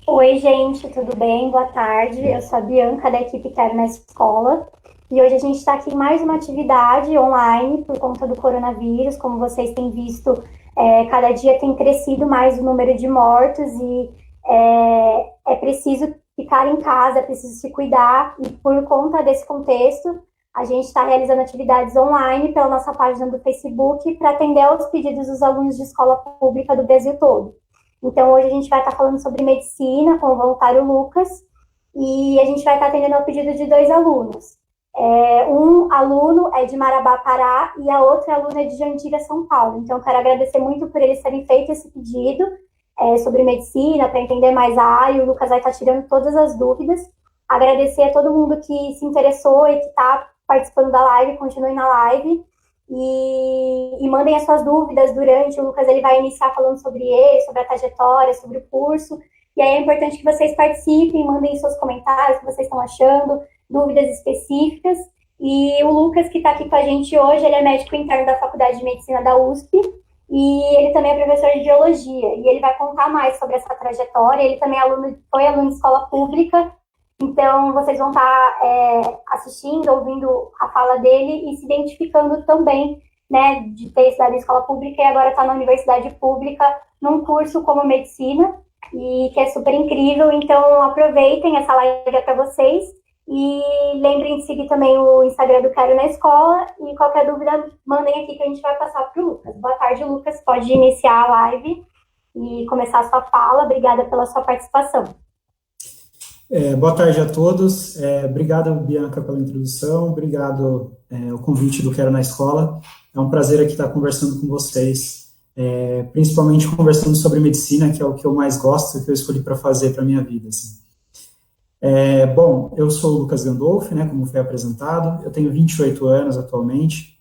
Oi, gente, tudo bem? Boa tarde. Eu sou a Bianca, da equipe Quero na Escola. E hoje a gente está aqui em mais uma atividade online por conta do coronavírus. Como vocês têm visto, cada dia tem crescido mais o número de mortos e é preciso ficar em casa, é preciso se cuidar. E por conta desse contexto, a gente está realizando atividades online pela nossa página do Facebook para atender aos pedidos dos alunos de escola pública do Brasil todo. Então, hoje a gente vai estar falando sobre medicina com o voluntário Lucas e a gente vai estar atendendo ao pedido de dois alunos. Um aluno é de Marabá, Pará, e a outra aluna é de Jandira, São Paulo. Então, eu quero agradecer muito por eles terem feito esse pedido sobre medicina, para entender mais a área. O Lucas vai estar tirando todas as dúvidas. Agradecer a todo mundo que se interessou e que está participando da live, continue na live. E mandem as suas dúvidas durante. O Lucas ele vai iniciar falando sobre ele, sobre a trajetória, sobre o curso. E aí é importante que vocês participem, mandem seus comentários, o que vocês estão achando, dúvidas específicas. E o Lucas, que está aqui com a gente hoje, ele é médico interno da Faculdade de Medicina da USP e ele também é professor de biologia. E ele vai contar mais sobre essa trajetória. Ele também foi aluno de escola pública, então, vocês vão estar assistindo, ouvindo a fala dele e se identificando também, né, de ter estudado em escola pública e agora está na universidade pública, num curso como medicina, e que é super incrível. Então, aproveitem, essa live é para vocês. E lembrem de seguir também o Instagram do Quero na Escola. E qualquer dúvida, mandem aqui que a gente vai passar para o Lucas. Boa tarde, Lucas. Pode iniciar a live e começar a sua fala. Obrigada pela sua participação. Boa tarde a todos. Obrigado, Bianca, pela introdução. Obrigado o convite do Quero na Escola. É um prazer aqui estar conversando com vocês, principalmente conversando sobre medicina, que é o que eu mais gosto e que eu escolhi para fazer para a minha vida. Assim. Bom, eu sou o Lucas Gandolfi, né, como foi apresentado. Eu tenho 28 anos atualmente.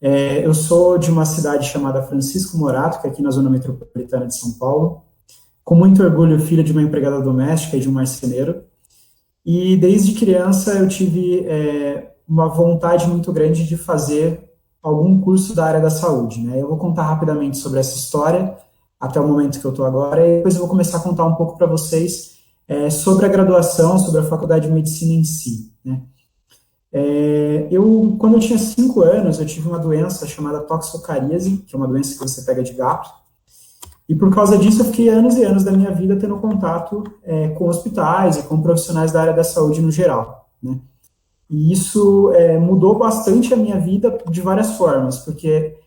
Eu sou de uma cidade chamada Francisco Morato, que é aqui na zona metropolitana de São Paulo. Com muito orgulho, filho de uma empregada doméstica e de um marceneiro. E desde criança eu tive uma vontade muito grande de fazer algum curso da área da saúde. Né? Eu vou contar rapidamente sobre essa história, até o momento que eu estou agora, e depois eu vou começar a contar um pouco para vocês sobre a graduação, sobre a faculdade de medicina em si. Né? Quando eu tinha 5 anos, eu tive uma doença chamada toxocaríase, que é uma doença que você pega de gato. E por causa disso, eu fiquei anos e anos da minha vida tendo contato com hospitais e com profissionais da área da saúde no geral. Né? E isso mudou bastante a minha vida de várias formas, porque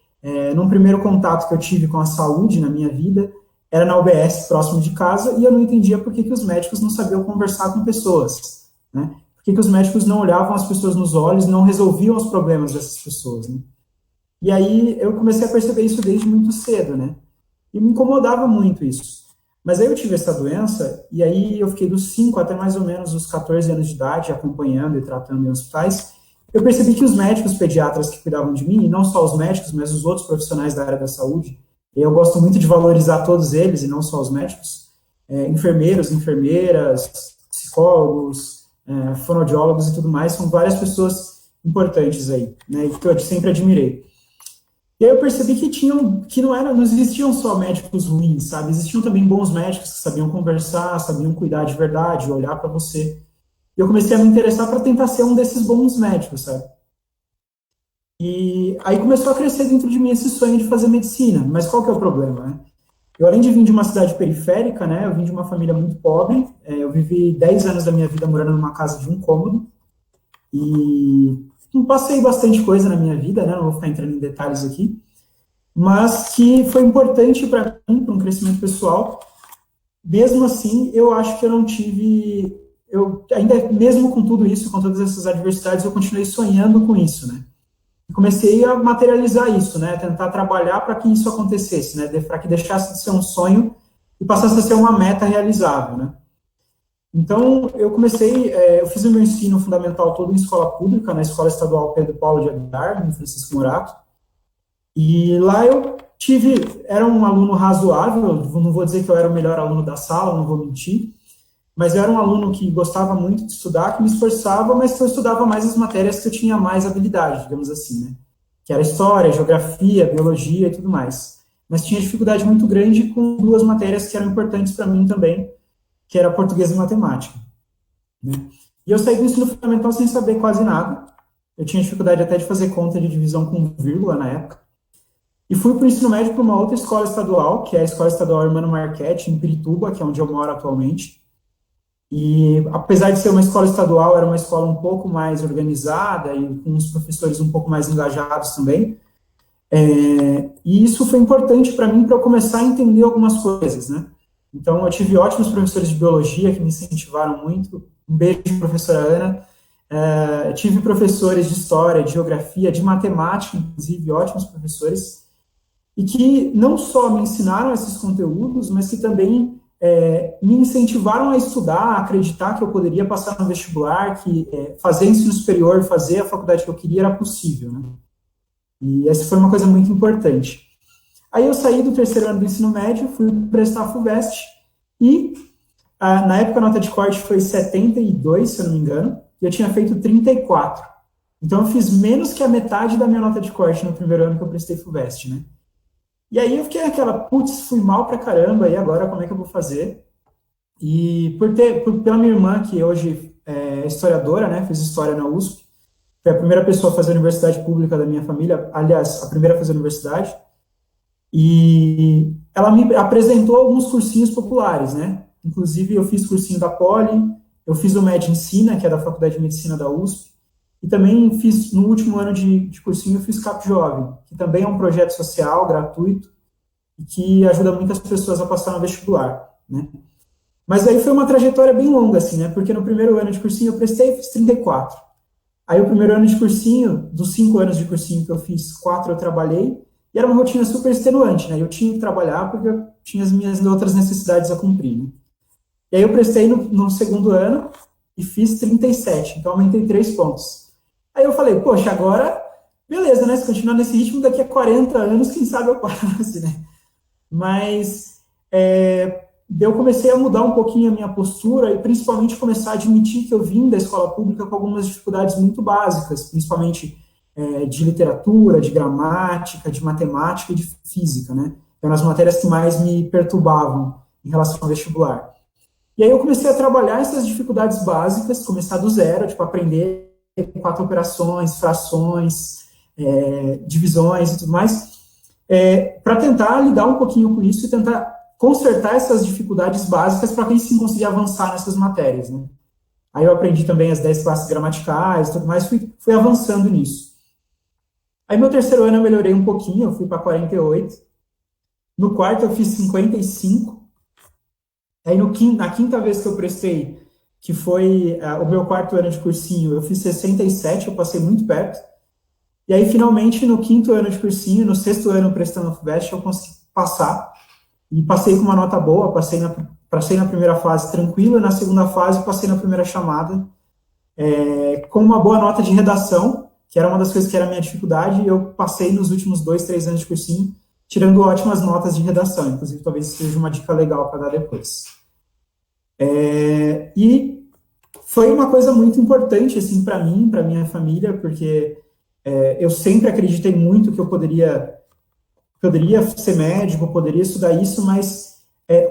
num primeiro contato que eu tive com a saúde na minha vida, era na UBS, próximo de casa, e eu não entendia por que os médicos não sabiam conversar com pessoas. Né? Por que os médicos não olhavam as pessoas nos olhos, não resolviam os problemas dessas pessoas. Né? E aí eu comecei a perceber isso desde muito cedo, né? E me incomodava muito isso. Mas aí eu tive essa doença, e aí eu fiquei dos 5 até mais ou menos os 14 anos de idade, acompanhando e tratando em hospitais. Eu percebi que os médicos pediatras que cuidavam de mim, e não só os médicos, mas os outros profissionais da área da saúde, e eu gosto muito de valorizar todos eles, e não só os médicos, enfermeiros, enfermeiras, psicólogos, fonoaudiólogos e tudo mais, são várias pessoas importantes aí, né, que eu sempre admirei. E aí eu percebi não existiam só médicos ruins, sabe? Existiam também bons médicos que sabiam conversar, sabiam cuidar de verdade, olhar para você. E eu comecei a me interessar para tentar ser um desses bons médicos, sabe? E aí começou a crescer dentro de mim esse sonho de fazer medicina. Mas qual que é o problema, né? Eu, além de vir de uma cidade periférica, né? Eu vim de uma família muito pobre. Eu vivi 10 anos da minha vida morando numa casa de um cômodo. E passei bastante coisa na minha vida, né? Não vou ficar entrando em detalhes aqui, mas que foi importante para mim, para um crescimento pessoal. Mesmo assim, eu acho que eu não tive, ainda mesmo com tudo isso, com todas essas adversidades, eu continuei sonhando com isso, né? E comecei a materializar isso, né? Tentar trabalhar para que isso acontecesse, né? Para que deixasse de ser um sonho e passasse a ser uma meta realizável, né? Então, eu fiz o meu ensino fundamental todo em escola pública, na Escola Estadual Pedro Paulo de Aguiar, em Francisco Morato, e lá era um aluno razoável, não vou dizer que eu era o melhor aluno da sala, não vou mentir, mas eu era um aluno que gostava muito de estudar, que me esforçava, mas que eu estudava mais as matérias que eu tinha mais habilidade, digamos assim, né? Que era história, geografia, biologia e tudo mais. Mas tinha dificuldade muito grande com duas matérias que eram importantes para mim também, que era português e matemática, né? E eu saí do ensino fundamental sem saber quase nada. Eu tinha dificuldade até de fazer conta de divisão com vírgula na época. E fui para o ensino médio para uma outra escola estadual, que é a Escola Estadual Hermano Marchetti, em Pirituba, que é onde eu moro atualmente. E, apesar de ser uma escola estadual, era uma escola um pouco mais organizada e com os professores um pouco mais engajados também. E isso foi importante para mim, para eu começar a entender algumas coisas, né? Então, eu tive ótimos professores de biologia que me incentivaram muito. Um beijo, professora Ana. Tive professores de história, de geografia, de matemática, inclusive, ótimos professores, e que não só me ensinaram esses conteúdos, mas que também me incentivaram a estudar, a acreditar que eu poderia passar no vestibular, que fazer ensino superior, fazer a faculdade que eu queria era possível, né? E essa foi uma coisa muito importante. Aí eu saí do terceiro ano do ensino médio, fui prestar a FUVEST, e na época a nota de corte foi 72, se eu não me engano, e eu tinha feito 34. Então eu fiz menos que a metade da minha nota de corte no primeiro ano que eu prestei FUVEST, né? E aí eu fiquei naquela, putz, fui mal pra caramba, e agora como é que eu vou fazer? E pela minha irmã, que hoje é historiadora, né, fez história na USP, foi a primeira pessoa a fazer universidade pública da minha família, aliás, a primeira a fazer universidade, e ela me apresentou alguns cursinhos populares, né? Inclusive eu fiz cursinho da Poli, eu fiz o Med Ensina, que é da Faculdade de Medicina da USP, e também fiz, no último ano de cursinho, eu fiz Cap Jovem, que também é um projeto social, gratuito, e que ajuda muitas pessoas a passar no vestibular, né? Mas aí foi uma trajetória bem longa, assim, né? Porque no primeiro ano de cursinho eu prestei e fiz 34. Aí o primeiro ano de cursinho, dos 5 anos de cursinho que eu fiz, 4 eu trabalhei, e era uma rotina super extenuante, né? Eu tinha que trabalhar porque eu tinha as minhas outras necessidades a cumprir, né? E aí eu prestei no segundo ano e fiz 37, então aumentei 3 pontos. Aí eu falei, poxa, agora, beleza, né? Se continuar nesse ritmo, daqui a 40 anos, quem sabe eu passe, né? Mas eu comecei a mudar um pouquinho a minha postura e principalmente começar a admitir que eu vim da escola pública com algumas dificuldades muito básicas, principalmente de literatura, de gramática, de matemática e de física, né? Eram as matérias que mais me perturbavam em relação ao vestibular. E aí eu comecei a trabalhar essas dificuldades básicas, começar do zero, tipo, aprender 4 operações, frações, divisões e tudo mais, para tentar lidar um pouquinho com isso e tentar consertar essas dificuldades básicas para que a gente sim conseguir avançar nessas matérias, né? Aí eu aprendi também as 10 classes gramaticais e tudo mais, fui avançando nisso. Aí meu terceiro ano eu melhorei um pouquinho, eu fui para 48. No quarto eu fiz 55. Aí na quinta vez que eu prestei, que foi o meu quarto ano de cursinho, eu fiz 67, eu passei muito perto. E aí, finalmente, no quinto ano de cursinho, no sexto ano prestando a FUVEST, eu consegui passar. E passei com uma nota boa, passei na primeira fase tranquilo, e na segunda fase passei na primeira chamada, com uma boa nota de redação, que era uma das coisas que era a minha dificuldade, e eu passei nos últimos 2, 3 anos de cursinho, tirando ótimas notas de redação. Inclusive, talvez seja uma dica legal para dar depois. E foi uma coisa muito importante, assim, para mim, para minha família, porque eu sempre acreditei muito que eu poderia ser médico, poderia estudar isso, mas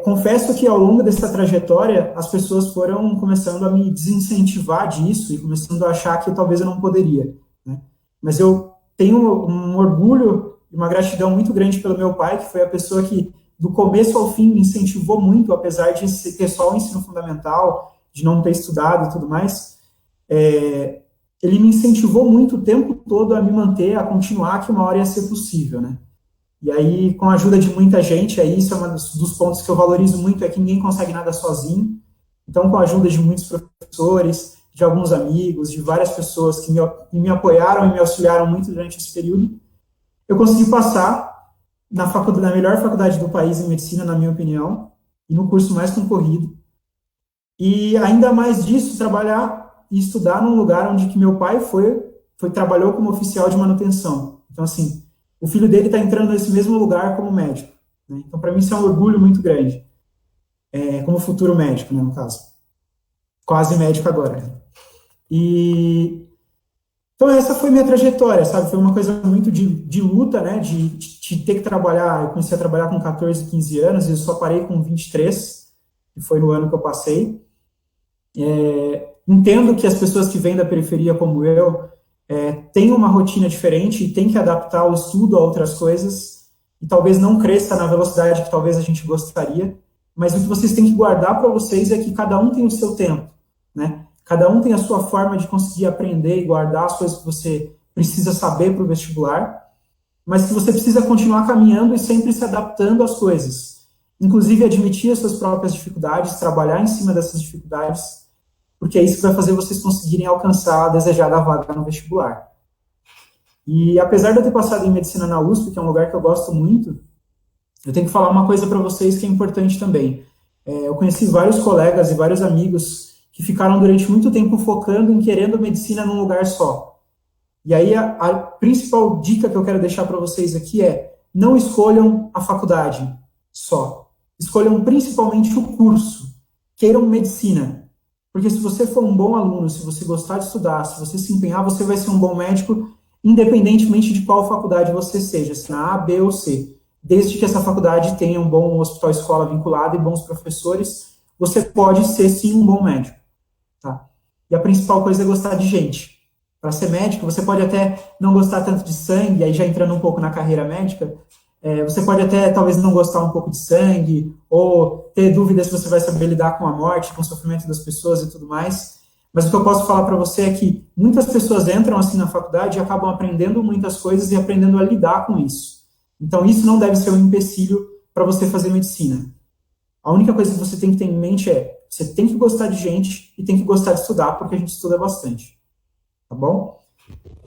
confesso que ao longo dessa trajetória as pessoas foram começando a me desincentivar disso e começando a achar que talvez eu não poderia, né? Mas eu tenho um orgulho e uma gratidão muito grande pelo meu pai, que foi a pessoa que do começo ao fim me incentivou muito, apesar de ter só o ensino fundamental, de não ter estudado e tudo mais. Ele me incentivou muito o tempo todo a me manter, a continuar, que uma hora ia ser possível, né? E aí, com a ajuda de muita gente, aí isso é um dos pontos que eu valorizo muito, é que ninguém consegue nada sozinho. Então, com a ajuda de muitos professores, de alguns amigos, de várias pessoas que me apoiaram e me auxiliaram muito durante esse período, eu consegui passar na melhor faculdade do país em medicina, na minha opinião, e no curso mais concorrido. E ainda mais disso, trabalhar e estudar num lugar onde que meu pai trabalhou como oficial de manutenção. Então, assim, o filho dele está entrando nesse mesmo lugar como médico, né? Então, para mim, isso é um orgulho muito grande, como futuro médico, né, no caso. Quase médico agora. Então, essa foi minha trajetória, sabe? Foi uma coisa muito de luta, né? De ter que trabalhar. Eu comecei a trabalhar com 14, 15 anos e eu só parei com 23. que foi no ano que eu passei. Entendo que as pessoas que vêm da periferia, como eu, têm uma rotina diferente e têm que adaptar o estudo a outras coisas, e talvez não cresça na velocidade que talvez a gente gostaria, mas o que vocês têm que guardar para vocês é que cada um tem o seu tempo, né? Cada um tem a sua forma de conseguir aprender e guardar as coisas que você precisa saber para o vestibular, mas que você precisa continuar caminhando e sempre se adaptando às coisas. Inclusive, admitir as suas próprias dificuldades, trabalhar em cima dessas dificuldades, porque é isso que vai fazer vocês conseguirem alcançar a desejada vaga no vestibular. E apesar de eu ter passado em medicina na USP, que é um lugar que eu gosto muito, eu tenho que falar uma coisa para vocês que é importante também. Eu conheci vários colegas e vários amigos que ficaram durante muito tempo focando em querendo medicina num lugar só. E aí a principal dica que eu quero deixar para vocês aqui é: não escolham a faculdade só. Escolham principalmente o curso. Queiram medicina. Porque se você for um bom aluno, se você gostar de estudar, se você se empenhar, você vai ser um bom médico, independentemente de qual faculdade você seja, se na A, B ou C. Desde que essa faculdade tenha um bom hospital-escola vinculado e bons professores, você pode ser, sim, um bom médico. Tá? E a principal coisa é gostar de gente. Para ser médico, você pode até não gostar tanto de sangue, aí já entrando um pouco na carreira médica, você pode até, talvez, não gostar um pouco de sangue, ou ter dúvidas se você vai saber lidar com a morte, com o sofrimento das pessoas e tudo mais. Mas o que eu posso falar para você é que muitas pessoas entram assim na faculdade e acabam aprendendo muitas coisas e aprendendo a lidar com isso. Então, isso não deve ser um empecilho para você fazer medicina. A única coisa que você tem que ter em mente é: você tem que gostar de gente e tem que gostar de estudar, porque a gente estuda bastante. Tá bom?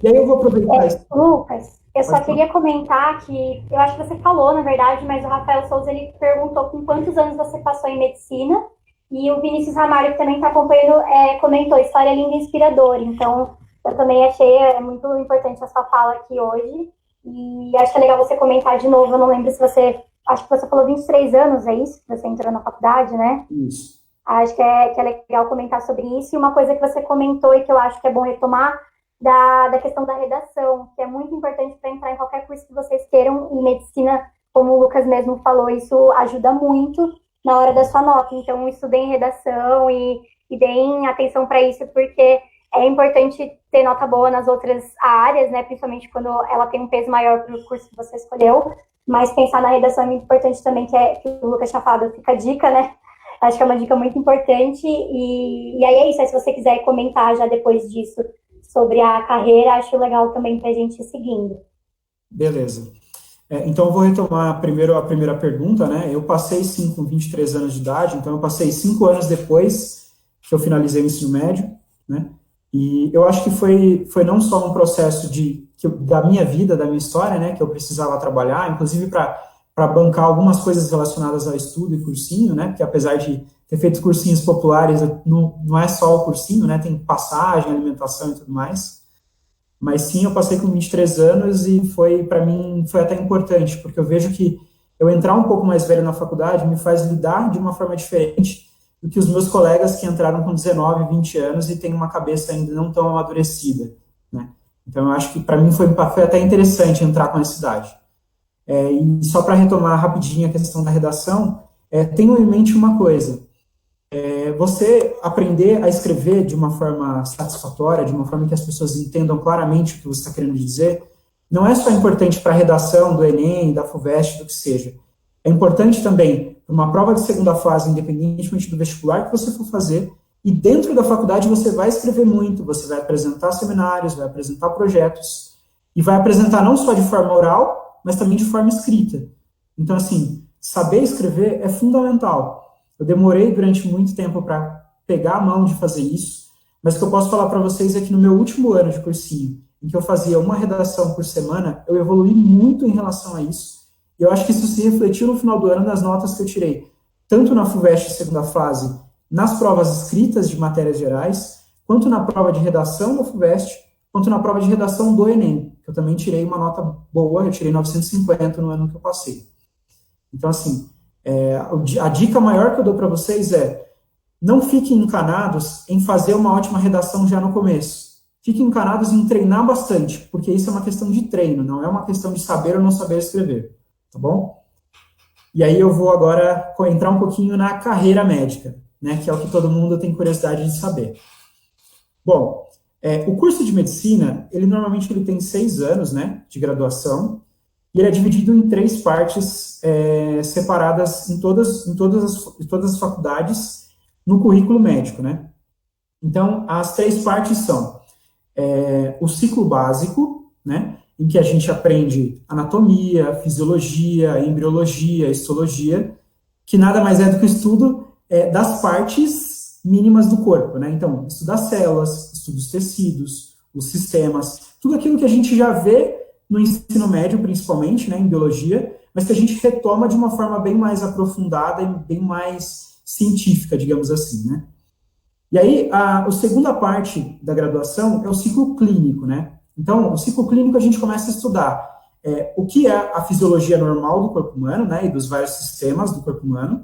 E aí eu vou aproveitar isso. Lucas, eu só queria comentar que, eu acho que você falou, na verdade, mas o Rafael Souza, ele perguntou com quantos anos você passou em medicina, e o Vinícius Ramalho, que também está acompanhando, comentou: história linda e inspiradora. Então, eu também achei muito importante a sua fala aqui hoje, e acho que é legal você comentar de novo. Eu não lembro se você, acho que você falou 23 anos, é isso? Que você entrou na faculdade, né? Isso. Acho que é legal comentar sobre isso. E uma coisa que você comentou e que eu acho que é bom retomar, da questão da redação, que é muito importante para entrar em qualquer curso que vocês queiram. E medicina, como o Lucas mesmo falou, isso ajuda muito na hora da sua nota. Então, estudem redação e deem atenção para isso, porque é importante ter nota boa nas outras áreas, né? Principalmente quando ela tem um peso maior para o curso que você escolheu. Mas pensar na redação é muito importante também, que o Lucas tinha falado, fica a dica, né? Acho que é uma dica muito importante. E aí é isso. Aí, se você quiser comentar já depois disso sobre a carreira, acho legal também para a gente ir seguindo. Beleza. Então, eu vou retomar primeiro a primeira pergunta, né? Eu passei, sim, com 23 anos de idade, então eu passei 5 anos depois que eu finalizei o ensino médio, né? E eu acho que foi não só um processo da minha vida, da minha história, né? Que eu precisava trabalhar, inclusive para bancar algumas coisas relacionadas ao estudo e cursinho, né? Porque apesar de ter feito cursinhos populares, não é só o cursinho, né? Tem passagem, alimentação e tudo mais. Mas sim, eu passei com 23 anos e para mim, foi até importante, porque eu vejo que eu entrar um pouco mais velho na faculdade me faz lidar de uma forma diferente do que os meus colegas que entraram com 19, 20 anos e têm uma cabeça ainda não tão amadurecida, né? Então, eu acho que para mim foi até interessante entrar com essa idade. E só para retomar rapidinho a questão da redação, tenham em mente uma coisa: você aprender a escrever de uma forma satisfatória, de uma forma que as pessoas entendam claramente o que você está querendo dizer, não é só importante para a redação do Enem, da FUVEST, do que seja. É importante também para uma prova de segunda fase, independentemente do vestibular que você for fazer, e dentro da faculdade você vai escrever muito, você vai apresentar seminários, vai apresentar projetos, e vai apresentar não só de forma oral, mas também de forma escrita. Então, assim, saber escrever é fundamental. Eu demorei durante muito tempo para pegar a mão de fazer isso, mas o que eu posso falar para vocês é que no meu último ano de cursinho, em que eu fazia uma redação por semana, eu evolui muito em relação a isso, e eu acho que isso se refletiu no final do ano nas notas que eu tirei, tanto na FUVEST segunda fase, nas provas escritas de matérias gerais, quanto na prova de redação da FUVEST, quanto na prova de redação do Enem, que eu também tirei uma nota boa, eu tirei 950 no ano que eu passei. Então, assim, a dica maior que eu dou para vocês é: não fiquem encanados em fazer uma ótima redação já no começo. Fiquem encanados em treinar bastante, porque isso é uma questão de treino, não é uma questão de saber ou não saber escrever, tá bom? E aí eu vou agora entrar um pouquinho na carreira médica, né, que é o que todo mundo tem curiosidade de saber. Bom, o curso de medicina, ele normalmente ele tem 6 anos, né, de graduação, e ele é dividido em 3 partes separadas em todas as faculdades no currículo médico, né. Então, as 3 partes são o ciclo básico, né, em que a gente aprende anatomia, fisiologia, embriologia, histologia, que nada mais é do que o estudo das partes mínimas do corpo, né? Então, estudar células, estudo os tecidos, os sistemas, tudo aquilo que a gente já vê no ensino médio, principalmente, né, em biologia, mas que a gente retoma de uma forma bem mais aprofundada e bem mais científica, digamos assim, né? E aí, a segunda parte da graduação é o ciclo clínico, né? Então, o ciclo clínico a gente começa a estudar o que é a fisiologia normal do corpo humano, né, e dos vários sistemas do corpo humano,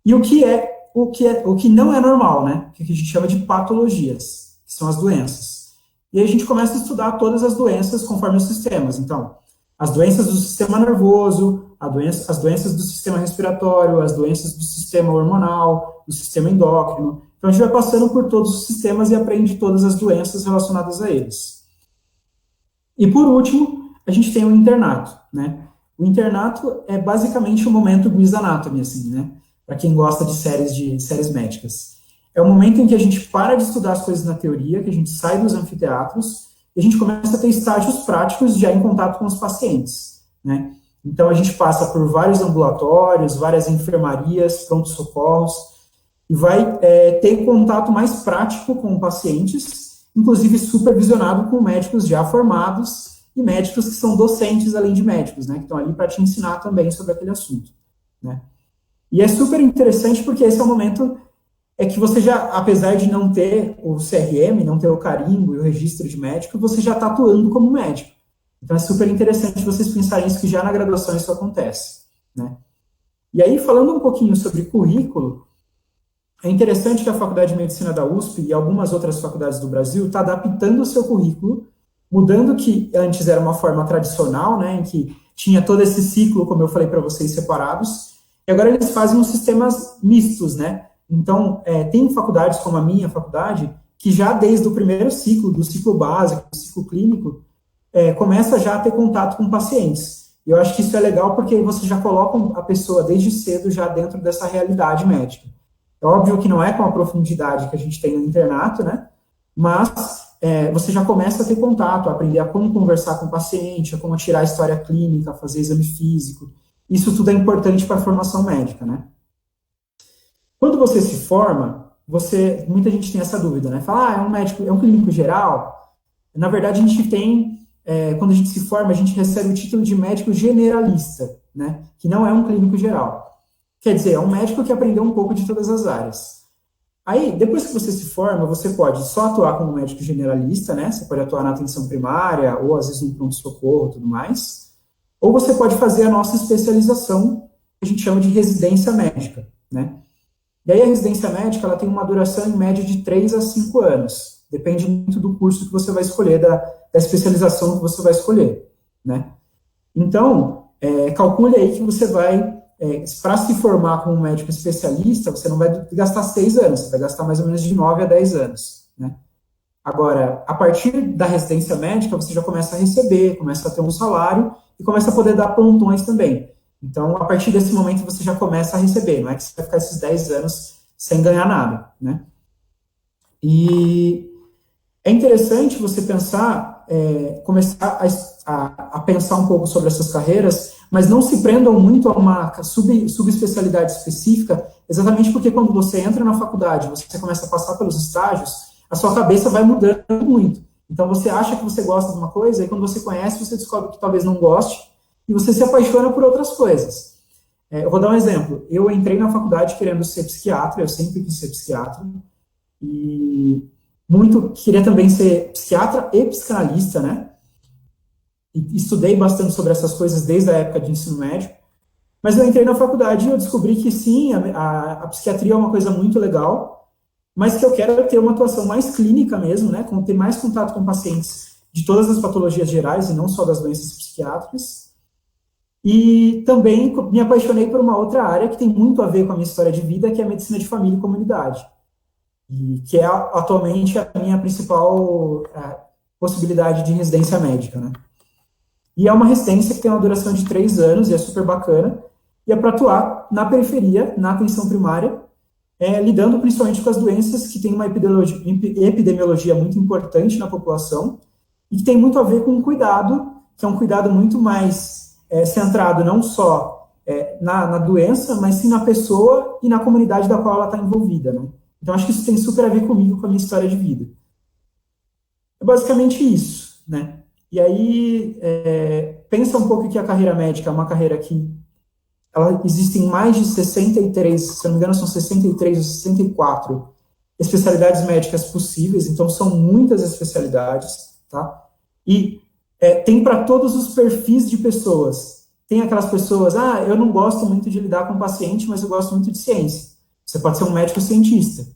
e o que não é normal, né, que a gente chama de patologias, que são as doenças. E aí a gente começa a estudar todas as doenças conforme os sistemas. Então, as doenças do sistema nervoso, as doenças do sistema respiratório, as doenças do sistema hormonal, do sistema endócrino. Então, a gente vai passando por todos os sistemas e aprende todas as doenças relacionadas a eles. E, por último, a gente tem o internato, né? O internato é basicamente o momento Grey's Anatomy, assim, né? Para quem gosta de séries médicas. É o momento em que a gente para de estudar as coisas na teoria, que a gente sai dos anfiteatros e a gente começa a ter estágios práticos já em contato com os pacientes, né? Então, a gente passa por vários ambulatórios, várias enfermarias, pronto-socorros, e vai ter contato mais prático com pacientes, inclusive supervisionado com médicos já formados e médicos que são docentes além de médicos, né, que estão ali para te ensinar também sobre aquele assunto, né. E é super interessante porque esse é o momento que você já, apesar de não ter o CRM, não ter o carimbo e o registro de médico, você já está atuando como médico. Então é super interessante vocês pensarem isso, que já na graduação isso acontece, né. E aí, falando um pouquinho sobre currículo, é interessante que a Faculdade de Medicina da USP e algumas outras faculdades do Brasil está adaptando o seu currículo, mudando que antes era uma forma tradicional, né, em que tinha todo esse ciclo, como eu falei para vocês, separados, e agora eles fazem uns sistemas mistos, né. Então, tem faculdades como a minha faculdade, que já desde o primeiro ciclo, do ciclo básico, do ciclo clínico, começa já a ter contato com pacientes. E eu acho que isso é legal porque você já coloca a pessoa desde cedo já dentro dessa realidade médica. É óbvio que não é com a profundidade que a gente tem no internato, né? Mas você já começa a ter contato, a aprender a como conversar com o paciente, a como tirar a história clínica, fazer exame físico. Isso tudo é importante para a formação médica, né? Quando você se forma, muita gente tem essa dúvida, né? Fala, é um médico, é um clínico geral? Na verdade, a gente tem, quando a gente se forma, a gente recebe o título de médico generalista, né? Que não é um clínico geral. Quer dizer, é um médico que aprendeu um pouco de todas as áreas. Aí, depois que você se forma, você pode só atuar como médico generalista, né? Você pode atuar na atenção primária, ou às vezes no pronto-socorro e tudo mais. Ou você pode fazer a nossa especialização, que a gente chama de residência médica, né? E aí a residência médica, ela tem uma duração em média de 3 a 5 anos. Depende muito do curso que você vai escolher, da especialização que você vai escolher, né? Então, calcule aí que você vai... para se formar como médico especialista, você não vai gastar 6 anos, você vai gastar mais ou menos de 9 a 10 anos, né? Agora, a partir da residência médica, você já começa a receber, começa a ter um salário e começa a poder dar plantões também. Então, a partir desse momento, você já começa a receber, não é que você vai ficar esses 10 anos sem ganhar nada, né? E é interessante você pensar, começar a pensar um pouco sobre essas carreiras, mas não se prendam muito a uma subespecialidade específica, exatamente porque quando você entra na faculdade, você começa a passar pelos estágios, a sua cabeça vai mudando muito. Então, você acha que você gosta de uma coisa, e quando você conhece, você descobre que talvez não goste, e você se apaixona por outras coisas. Eu vou dar um exemplo. Eu entrei na faculdade querendo ser psiquiatra, eu sempre quis ser psiquiatra, e queria também ser psiquiatra e psicanalista, né? E estudei bastante sobre essas coisas desde a época de ensino médio, mas eu entrei na faculdade e eu descobri que sim, a psiquiatria é uma coisa muito legal, mas que eu quero ter uma atuação mais clínica mesmo, né, ter mais contato com pacientes de todas as patologias gerais e não só das doenças psiquiátricas. E também me apaixonei por uma outra área que tem muito a ver com a minha história de vida, que é a medicina de família e comunidade, e que é atualmente a minha principal possibilidade de residência médica, né? E é uma residência que tem uma duração de 3 anos e é super bacana, e é para atuar na periferia, na atenção primária, lidando principalmente com as doenças que têm uma epidemiologia muito importante na população e que tem muito a ver com um cuidado, que é um cuidado muito mais centrado não só na doença, mas sim na pessoa e na comunidade da qual ela está envolvida, né? Então, acho que isso tem super a ver comigo, com a minha história de vida. É basicamente isso, né? E aí, pensa um pouco que a carreira médica é uma carreira que existem mais de 63, se não me engano, são 63 ou 64 especialidades médicas possíveis, então são muitas especialidades, tá? E tem para todos os perfis de pessoas. Tem aquelas pessoas, eu não gosto muito de lidar com o paciente, mas eu gosto muito de ciência. Você pode ser um médico cientista.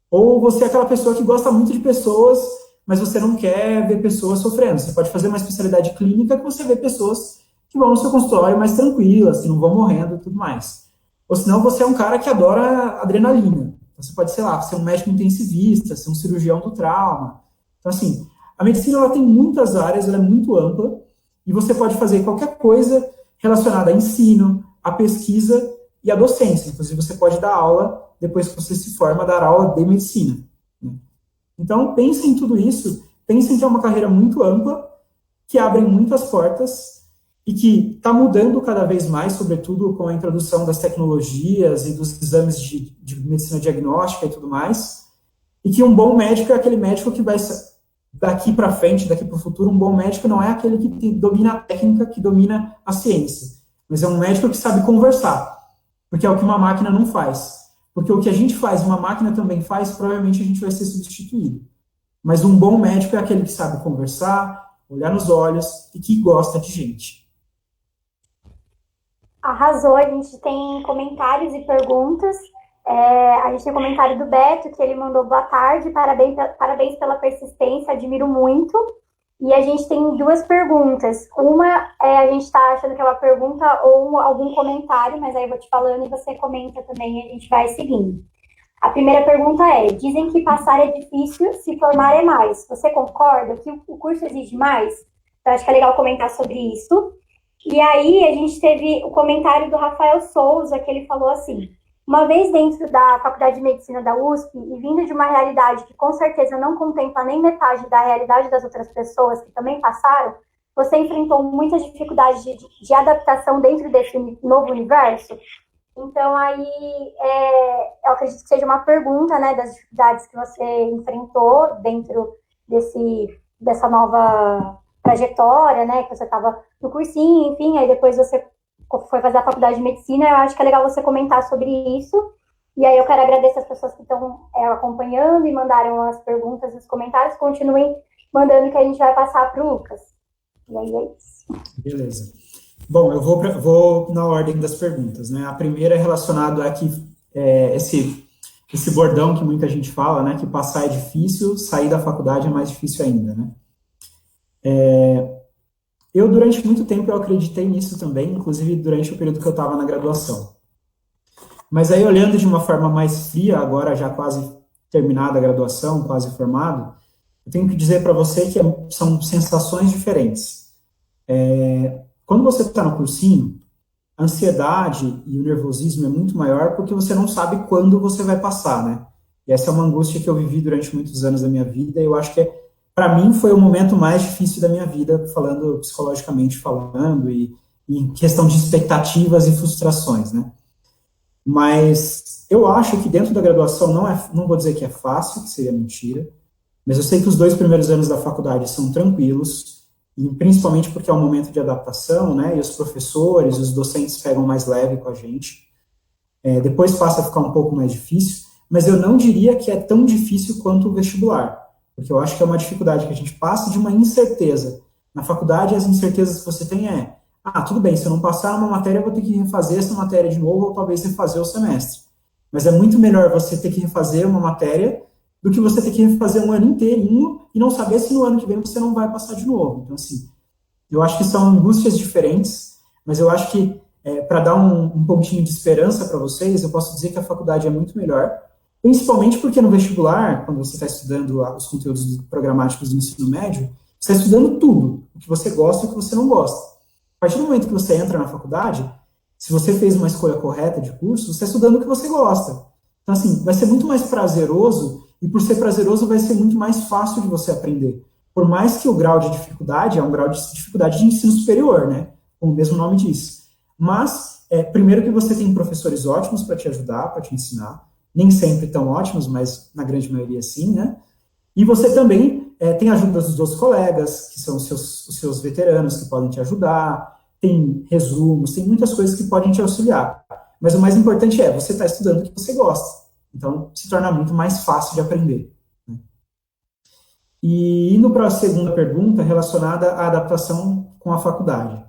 Ou você é aquela pessoa que gosta muito de pessoas, mas você não quer ver pessoas sofrendo. Você pode fazer uma especialidade clínica que você vê pessoas que vão no seu consultório mais tranquilas, que não vão morrendo e tudo mais. Ou senão você é um cara que adora adrenalina. Então, você pode, sei lá, ser um médico intensivista, ser um cirurgião do trauma. Então, assim, a medicina ela tem muitas áreas, ela é muito ampla, e você pode fazer qualquer coisa relacionada a ensino, a pesquisa e a docência. Inclusive, você pode dar aula, depois que você se forma, dar aula de medicina. Então, pense em tudo isso, pense que é uma carreira muito ampla, que abre muitas portas, e que está mudando cada vez mais, sobretudo com a introdução das tecnologias e dos exames de medicina diagnóstica e tudo mais, e que um bom médico é aquele médico que vai, daqui para frente, daqui para o futuro, um bom médico não é aquele que domina a técnica, que domina a ciência, mas é um médico que sabe conversar, porque é o que uma máquina não faz. Porque o que a gente faz, uma máquina também faz, provavelmente a gente vai ser substituído. Mas um bom médico é aquele que sabe conversar, olhar nos olhos e que gosta de gente. Arrasou, a gente tem comentários e perguntas. A gente tem comentário do Beto, que ele mandou boa tarde, parabéns pela persistência, admiro muito. E a gente tem 2 perguntas. Uma, a gente está achando que é uma pergunta ou algum comentário, mas aí eu vou te falando e você comenta também e a gente vai seguindo. A primeira pergunta é, dizem que passar é difícil, se formar é mais. Você concorda que o curso exige mais? Então, acho que é legal comentar sobre isso. E aí, a gente teve o comentário do Rafael Souza, que ele falou assim, uma vez dentro da Faculdade de Medicina da USP, e vindo de uma realidade que com certeza não contempla nem metade da realidade das outras pessoas que também passaram, você enfrentou muitas dificuldades de adaptação dentro desse novo universo? Então, aí, eu acredito que seja uma pergunta, né, das dificuldades que você enfrentou dentro dessa nova trajetória, né, que você estava no cursinho, enfim, aí depois você foi fazer a faculdade de medicina. Eu acho que é legal você comentar sobre isso, e aí eu quero agradecer as pessoas que estão acompanhando e mandaram as perguntas nos comentários, continuem mandando que a gente vai passar para o Lucas. E aí é isso. Beleza. Bom, eu vou na ordem das perguntas, né? A primeira é relacionada a que esse bordão que muita gente fala, né? Que passar é difícil, sair da faculdade é mais difícil ainda, né? Eu, durante muito tempo, eu acreditei nisso também, inclusive durante o período que eu estava na graduação. Mas aí, olhando de uma forma mais fria, agora já quase terminada a graduação, quase formado, eu tenho que dizer para você que são sensações diferentes. Quando você está no cursinho, a ansiedade e o nervosismo é muito maior porque você não sabe quando você vai passar, né? E essa é uma angústia que eu vivi durante muitos anos da minha vida, e eu acho que para mim foi o momento mais difícil da minha vida, falando psicologicamente falando, e em questão de expectativas e frustrações, né? Mas eu acho que dentro da graduação não vou dizer que é fácil, que seria mentira, mas eu sei que os 2 primeiros anos da faculdade são tranquilos, e principalmente porque é um momento de adaptação, né? E os professores, os docentes pegam mais leve com a gente. Depois passa a ficar um pouco mais difícil, mas eu não diria que é tão difícil quanto o vestibular. Porque eu acho que é uma dificuldade que a gente passa de uma incerteza. Na faculdade, as incertezas que você tem tudo bem, se eu não passar uma matéria, eu vou ter que refazer essa matéria de novo, ou talvez refazer o semestre. Mas é muito melhor você ter que refazer uma matéria do que você ter que refazer um ano inteirinho e não saber se no ano que vem você não vai passar de novo. Então, assim, eu acho que são angústias diferentes. Mas eu acho que, para dar um pontinho de esperança para vocês, eu posso dizer que a faculdade é muito melhor, principalmente porque no vestibular, quando você está estudando os conteúdos programáticos do ensino médio, você está estudando tudo, o que você gosta e o que você não gosta. A partir do momento que você entra na faculdade, se você fez uma escolha correta de curso, você está estudando o que você gosta. Então, assim, vai ser muito mais prazeroso, e por ser prazeroso, vai ser muito mais fácil de você aprender. Por mais que o grau de dificuldade é um grau de dificuldade de ensino superior, né? Como o mesmo nome diz. Mas, primeiro que você tem professores ótimos para te ajudar, para te ensinar, nem sempre tão ótimos, mas na grande maioria sim, né? E você também tem a ajuda dos outros colegas, que são os seus veteranos, que podem te ajudar, tem resumos, tem muitas coisas que podem te auxiliar. Mas o mais importante é, você está estudando o que você gosta. Então, se torna muito mais fácil de aprender. Né? E indo para a segunda pergunta, relacionada à adaptação com a faculdade.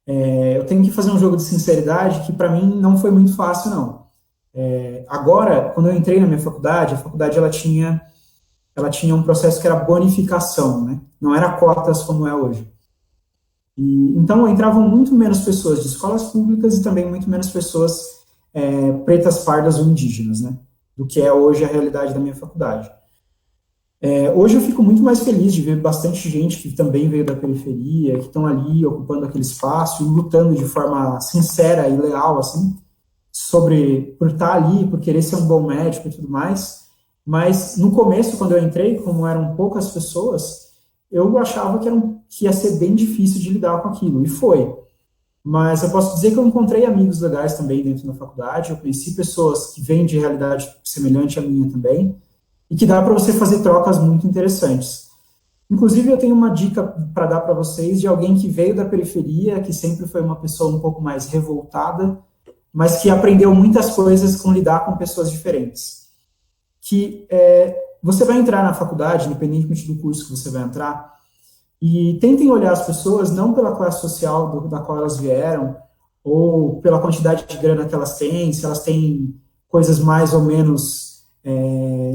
Eu tenho que fazer um jogo de sinceridade que, para mim, não foi muito fácil, não. Agora, quando eu entrei na minha faculdade, a faculdade ela tinha um processo que era bonificação, né? Não era cotas como é hoje. Então, entravam muito menos pessoas de escolas públicas e também muito menos pessoas pretas, pardas ou indígenas, né? Do que é hoje a realidade da minha faculdade. Hoje eu fico muito mais feliz de ver bastante gente que também veio da periferia, que estão ali ocupando aquele espaço e lutando de forma sincera e leal, assim, por estar ali, por querer ser um bom médico e tudo mais. Mas no começo, quando eu entrei, como eram poucas pessoas, eu achava que ia ser bem difícil de lidar com aquilo, e foi. Mas eu posso dizer que eu encontrei amigos legais também dentro da faculdade, eu conheci pessoas que vêm de realidade semelhante à minha também, e que dá para você fazer trocas muito interessantes. Inclusive, eu tenho uma dica para dar para vocês de alguém que veio da periferia, que sempre foi uma pessoa um pouco mais revoltada, mas que aprendeu muitas coisas com lidar com pessoas diferentes. Você vai entrar na faculdade, independentemente do curso que você vai entrar, e tentem olhar as pessoas não pela classe social da qual elas vieram, ou pela quantidade de grana que elas têm, se elas têm coisas mais ou menos,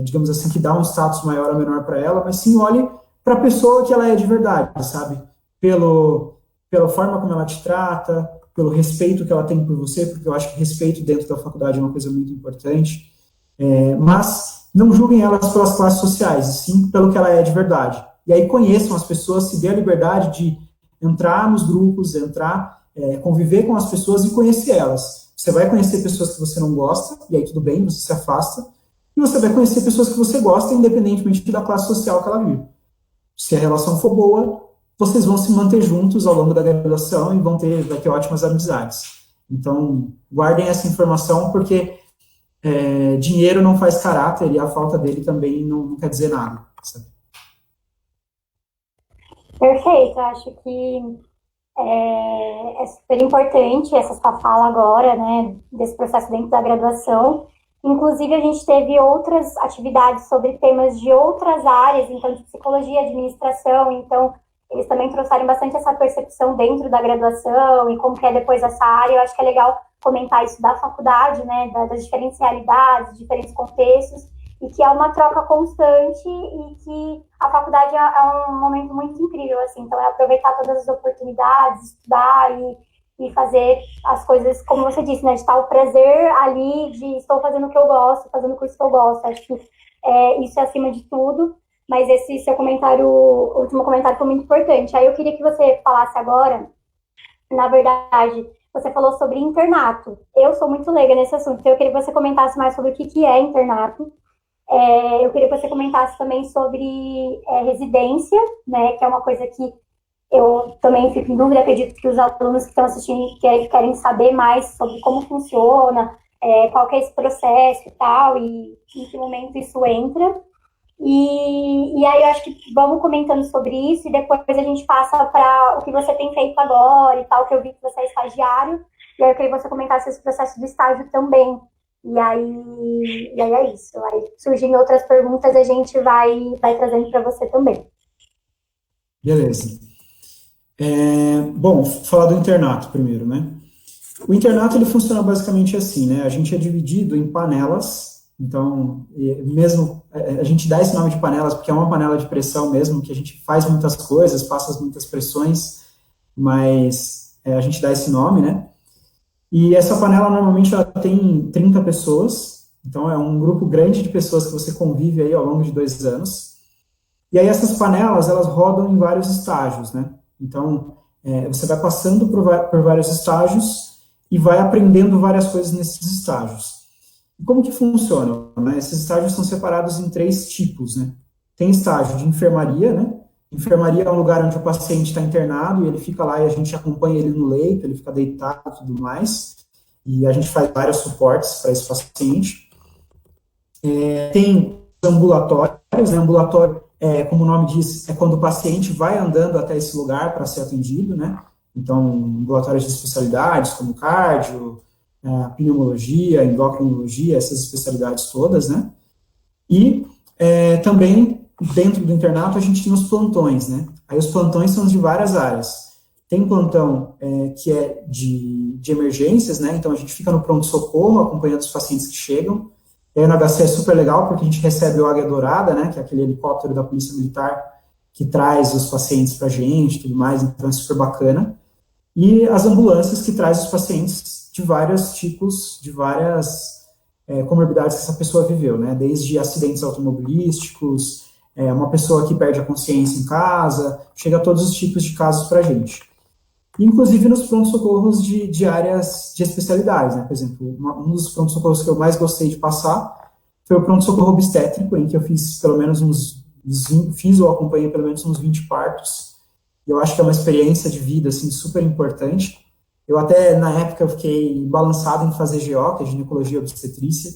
digamos assim, que dá um status maior ou menor para ela, mas sim olhe para a pessoa que ela é de verdade, sabe? Pela forma como ela te trata, pelo respeito que ela tem por você, porque eu acho que respeito dentro da faculdade é uma coisa muito importante, mas não julguem elas pelas classes sociais, e sim pelo que ela é de verdade. E aí conheçam as pessoas, se dê a liberdade de entrar nos grupos, conviver com as pessoas e conhecer elas. Você vai conhecer pessoas que você não gosta, e aí tudo bem, você se afasta, e você vai conhecer pessoas que você gosta, independentemente da classe social que ela vive. Se a relação for boa, vocês vão se manter juntos ao longo da graduação e vai ter ótimas amizades. Então, guardem essa informação, porque dinheiro não faz caráter, e a falta dele também não quer dizer nada, sabe? Perfeito, acho que é super importante essa sua fala agora, né, desse processo dentro da graduação. Inclusive, a gente teve outras atividades sobre temas de outras áreas, então, de psicologia, administração, então, eles também trouxeram bastante essa percepção dentro da graduação e como que é depois essa área. Eu acho que é legal comentar isso da faculdade, né, das diferentes realidades, diferentes contextos, e que é uma troca constante e que a faculdade é um momento muito incrível, assim, então é aproveitar todas as oportunidades, estudar e fazer as coisas, como você disse, né, de estar o prazer ali, de estou fazendo o que eu gosto, fazendo o curso que eu gosto, acho que isso é acima de tudo, mas esse seu comentário, o último comentário foi muito importante. Aí eu queria que você falasse agora, na verdade, você falou sobre internato, eu sou muito leiga nesse assunto, então eu queria que você comentasse mais sobre o que é internato. Eu queria que você comentasse também sobre residência, né, que é uma coisa que eu também fico em dúvida, acredito que os alunos que estão assistindo querem saber mais sobre como funciona, qual que é esse processo e tal, e em que momento isso entra. E aí eu acho que vamos comentando sobre isso e depois a gente passa para o que você tem feito agora e tal, que eu vi que você é estagiário, e aí eu queria que você comentasse esse processo do estágio também. E aí é isso. Aí surgem outras perguntas, a gente vai trazendo para você também. Beleza. Bom, falar do internato primeiro, né? O internato, ele funciona basicamente assim, né? A gente é dividido em panelas, então, mesmo, a gente dá esse nome de panelas porque é uma panela de pressão mesmo, que a gente faz muitas coisas, passa muitas pressões, mas a gente dá esse nome, né? E essa panela normalmente ela tem 30 pessoas, então é um grupo grande de pessoas que você convive aí ao longo de 2 anos. E aí essas panelas, elas rodam em vários estágios, né? Então, você vai passando por vários estágios e vai aprendendo várias coisas nesses estágios. E como que funciona? Né? Esses estágios são separados em 3 tipos, né? Tem estágio de enfermaria, né? Enfermaria é um lugar onde o paciente está internado e ele fica lá e a gente acompanha ele no leito, ele fica deitado e tudo mais. E a gente faz vários suportes para esse paciente. Tem ambulatórios, né? Ambulatório, como o nome diz, é quando o paciente vai andando até esse lugar para ser atendido, né? Então, ambulatórios de especialidades, como cardio, pneumologia, endocrinologia, essas especialidades todas, né? E também, dentro do internato, a gente tem os plantões, né? Aí os plantões são de várias áreas. Tem plantão que é de emergências, né? Então, a gente fica no pronto-socorro, acompanhando os pacientes que chegam. E aí, no HC é super legal, porque a gente recebe o Águia Dourada, né? Que é aquele helicóptero da Polícia Militar que traz os pacientes pra gente e tudo mais, então é super bacana. E as ambulâncias que traz os pacientes de vários tipos, de várias comorbidades que essa pessoa viveu, né? Desde acidentes automobilísticos, uma pessoa que perde a consciência em casa, chega a todos os tipos de casos para a gente. Inclusive nos pronto-socorros de áreas de especialidades, né? Por exemplo, um dos pronto-socorros que eu mais gostei de passar foi o pronto-socorro obstétrico, em que eu fiz pelo menos fiz ou acompanhei pelo menos uns 20 partos. Eu acho que é uma experiência de vida, assim, super importante. Eu até, na época, eu fiquei balançado em fazer GO, que é ginecologia e obstetrícia.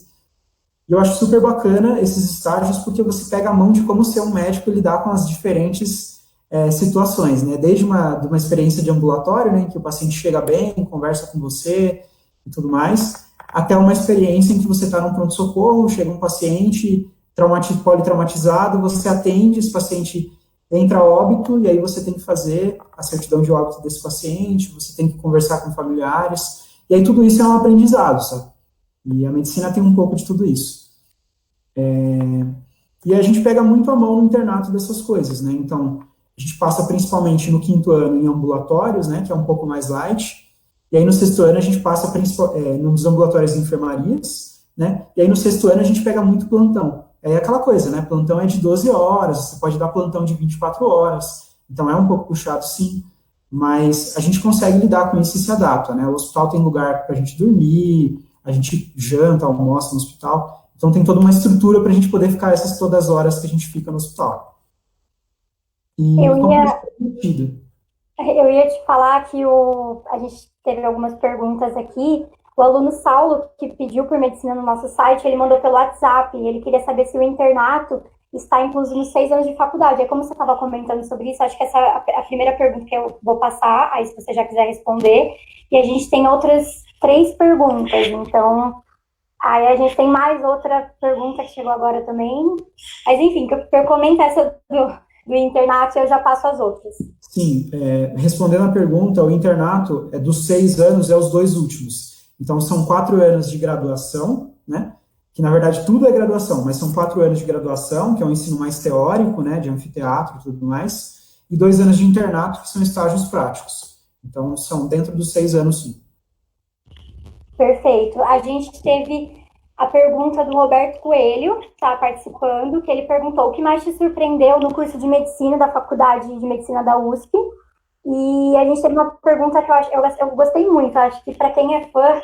E eu acho super bacana esses estágios, porque você pega a mão de como ser um médico e lidar com as diferentes situações, né? Desde de uma experiência de ambulatório, né, em que o paciente chega bem, conversa com você e tudo mais, até uma experiência em que você está num pronto-socorro, chega um paciente politraumatizado, você atende, esse paciente entra a óbito, e aí você tem que fazer a certidão de óbito desse paciente, você tem que conversar com familiares, e aí tudo isso é um aprendizado, sabe? E a medicina tem um pouco de tudo isso. E a gente pega muito a mão no internato dessas coisas, né? Então, a gente passa principalmente no 5º ano em ambulatórios, né, que é um pouco mais light, e aí no 6º ano a gente passa nos ambulatórios de enfermarias, né, e aí no 6º ano a gente pega muito plantão. É aquela coisa, né, plantão é de 12 horas, você pode dar plantão de 24 horas, então é um pouco puxado sim, mas a gente consegue lidar com isso e se adapta, né, o hospital tem lugar para a gente dormir, a gente janta, almoça no hospital, então tem toda uma estrutura para a gente poder ficar essas todas as horas que a gente fica no hospital. E Eu como ia, isso é sentido? eu ia te falar que a gente teve algumas perguntas aqui. O aluno Saulo, que pediu por medicina no nosso site, ele mandou pelo WhatsApp, e ele queria saber se o internato está incluso nos 6 anos de faculdade. É como você estava comentando sobre isso, acho que essa é a primeira pergunta que eu vou passar, aí se você já quiser responder. E a gente tem outras 3 perguntas, então aí a gente tem mais outra pergunta que chegou agora também. Mas enfim, que eu comento essa do internato e eu já passo as outras. Sim, respondendo a pergunta, o internato é dos 6 anos, é os 2 últimos. Então, são 4 anos de graduação, né? Que, na verdade, tudo é graduação, mas são 4 anos de graduação, que é um ensino mais teórico, né? De anfiteatro e tudo mais, e 2 anos de internato, que são estágios práticos. Então, são dentro dos 6 anos, sim. Perfeito. A gente teve a pergunta do Roberto Coelho, que está participando, que ele perguntou o que mais te surpreendeu no curso de medicina da Faculdade de Medicina da USP. E a gente teve uma pergunta que eu gostei muito, acho que para quem é fã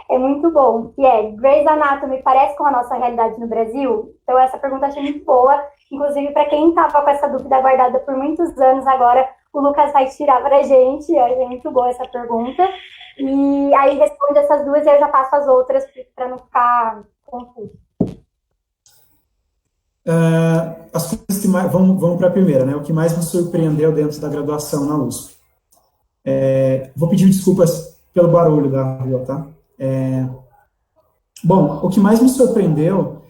é muito bom, que é: Grey's Anatomy parece com a nossa realidade no Brasil? Então essa pergunta eu achei muito boa, inclusive para quem estava com essa dúvida guardada por muitos anos, agora o Lucas vai tirar para a gente. Eu achei muito boa essa pergunta. E aí responde essas duas e eu já passo as outras para não ficar confuso. As coisas que mais... Vamos para a primeira, né? O que mais me surpreendeu dentro da graduação na USP. Vou pedir desculpas pelo barulho da rua, tá? Bom, o que mais me surpreendeu,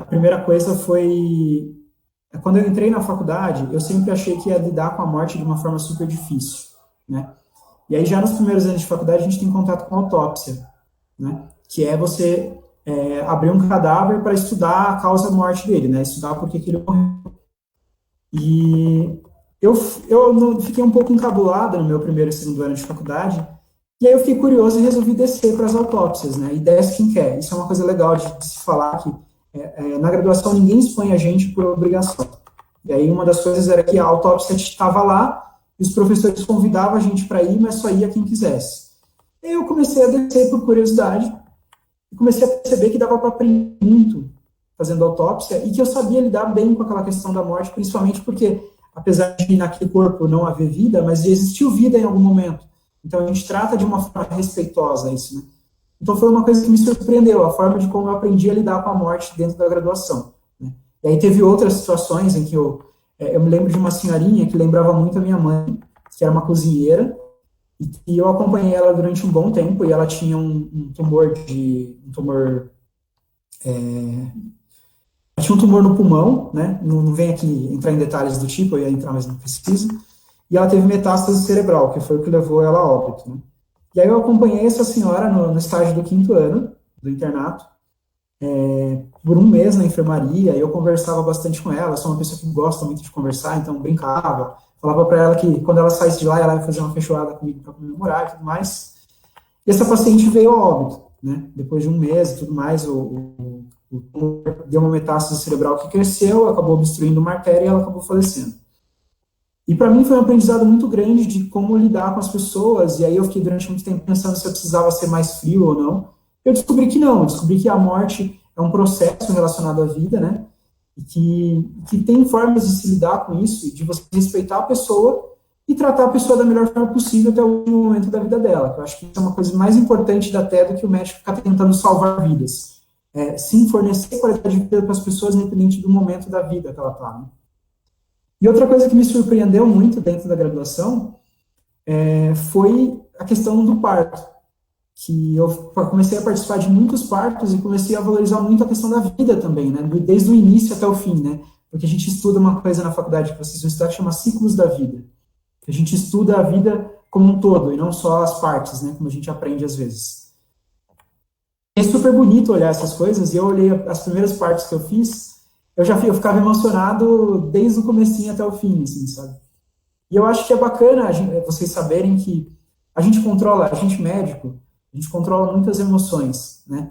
a primeira coisa foi... Quando eu entrei na faculdade, eu sempre achei que ia lidar com a morte de uma forma super difícil, né? E aí, já nos primeiros anos de faculdade, a gente tem contato com autópsia, né? Que é você abrir um cadáver para estudar a causa da morte dele, né? Estudar por que ele morreu. E eu, fiquei um pouco encabulado no meu primeiro e segundo ano de faculdade, e aí eu fiquei curioso e resolvi descer para as autópsias, né? E desce quem quer. Isso é uma coisa legal de se falar, que na graduação ninguém expõe a gente por obrigação. E aí uma das coisas era que a autópsia estava lá, e os professores convidavam a gente para ir, mas só ia quem quisesse. E aí eu comecei a descer por curiosidade, e comecei a perceber que dava para aprender muito fazendo autópsia, e que eu sabia lidar bem com aquela questão da morte, principalmente porque, apesar de naquele corpo não haver vida, mas existiu vida em algum momento. Então a gente trata de uma forma respeitosa isso, né? Então foi uma coisa que me surpreendeu, a forma de como eu aprendi a lidar com a morte dentro da graduação, né? E aí teve outras situações em que eu me lembro de uma senhorinha que lembrava muito a minha mãe, que era uma cozinheira, e eu acompanhei ela durante um bom tempo, e ela tinha um tumor tinha um tumor no pulmão, né? Não vem aqui entrar em detalhes do tipo, eu ia entrar, mas não preciso. E ela teve metástase cerebral, que foi o que levou ela a óbito, né? E aí eu acompanhei essa senhora no estágio do 5º ano do internato, por um mês na enfermaria, e eu conversava bastante com ela. Eu sou uma pessoa que gosta muito de conversar, então brincava, falava para ela que quando ela saísse de lá, ela ia fazer uma feijoada comigo para comemorar e tudo mais. E essa paciente veio a óbito, né? Depois de um mês e tudo mais, o tumor deu uma metástase cerebral que cresceu, acabou obstruindo uma artéria e ela acabou falecendo. E para mim foi um aprendizado muito grande de como lidar com as pessoas, e aí eu fiquei durante muito tempo pensando se eu precisava ser mais frio ou não. Eu descobri que não, eu descobri que a morte é um processo relacionado à vida, né? E que tem formas de se lidar com isso, e de você respeitar a pessoa e tratar a pessoa da melhor forma possível até o último momento da vida dela. Eu acho que isso é uma coisa mais importante até do que o médico ficar tentando salvar vidas. Sim, fornecer qualidade de vida para as pessoas, independente do momento da vida que ela está, né? E outra coisa que me surpreendeu muito dentro da graduação foi a questão do parto, que eu comecei a participar de muitos partos e comecei a valorizar muito a questão da vida também, né, desde o início até o fim, né, porque a gente estuda uma coisa na faculdade que vocês vão estudar que chama ciclos da vida. A gente estuda a vida como um todo e não só as partes, né, como a gente aprende às vezes. É super bonito olhar essas coisas, e eu olhei as primeiras partes que eu fiz, eu ficava emocionado desde o comecinho até o fim, assim, sabe? E eu acho que é bacana vocês saberem que a gente médico, a gente controla muitas emoções, né?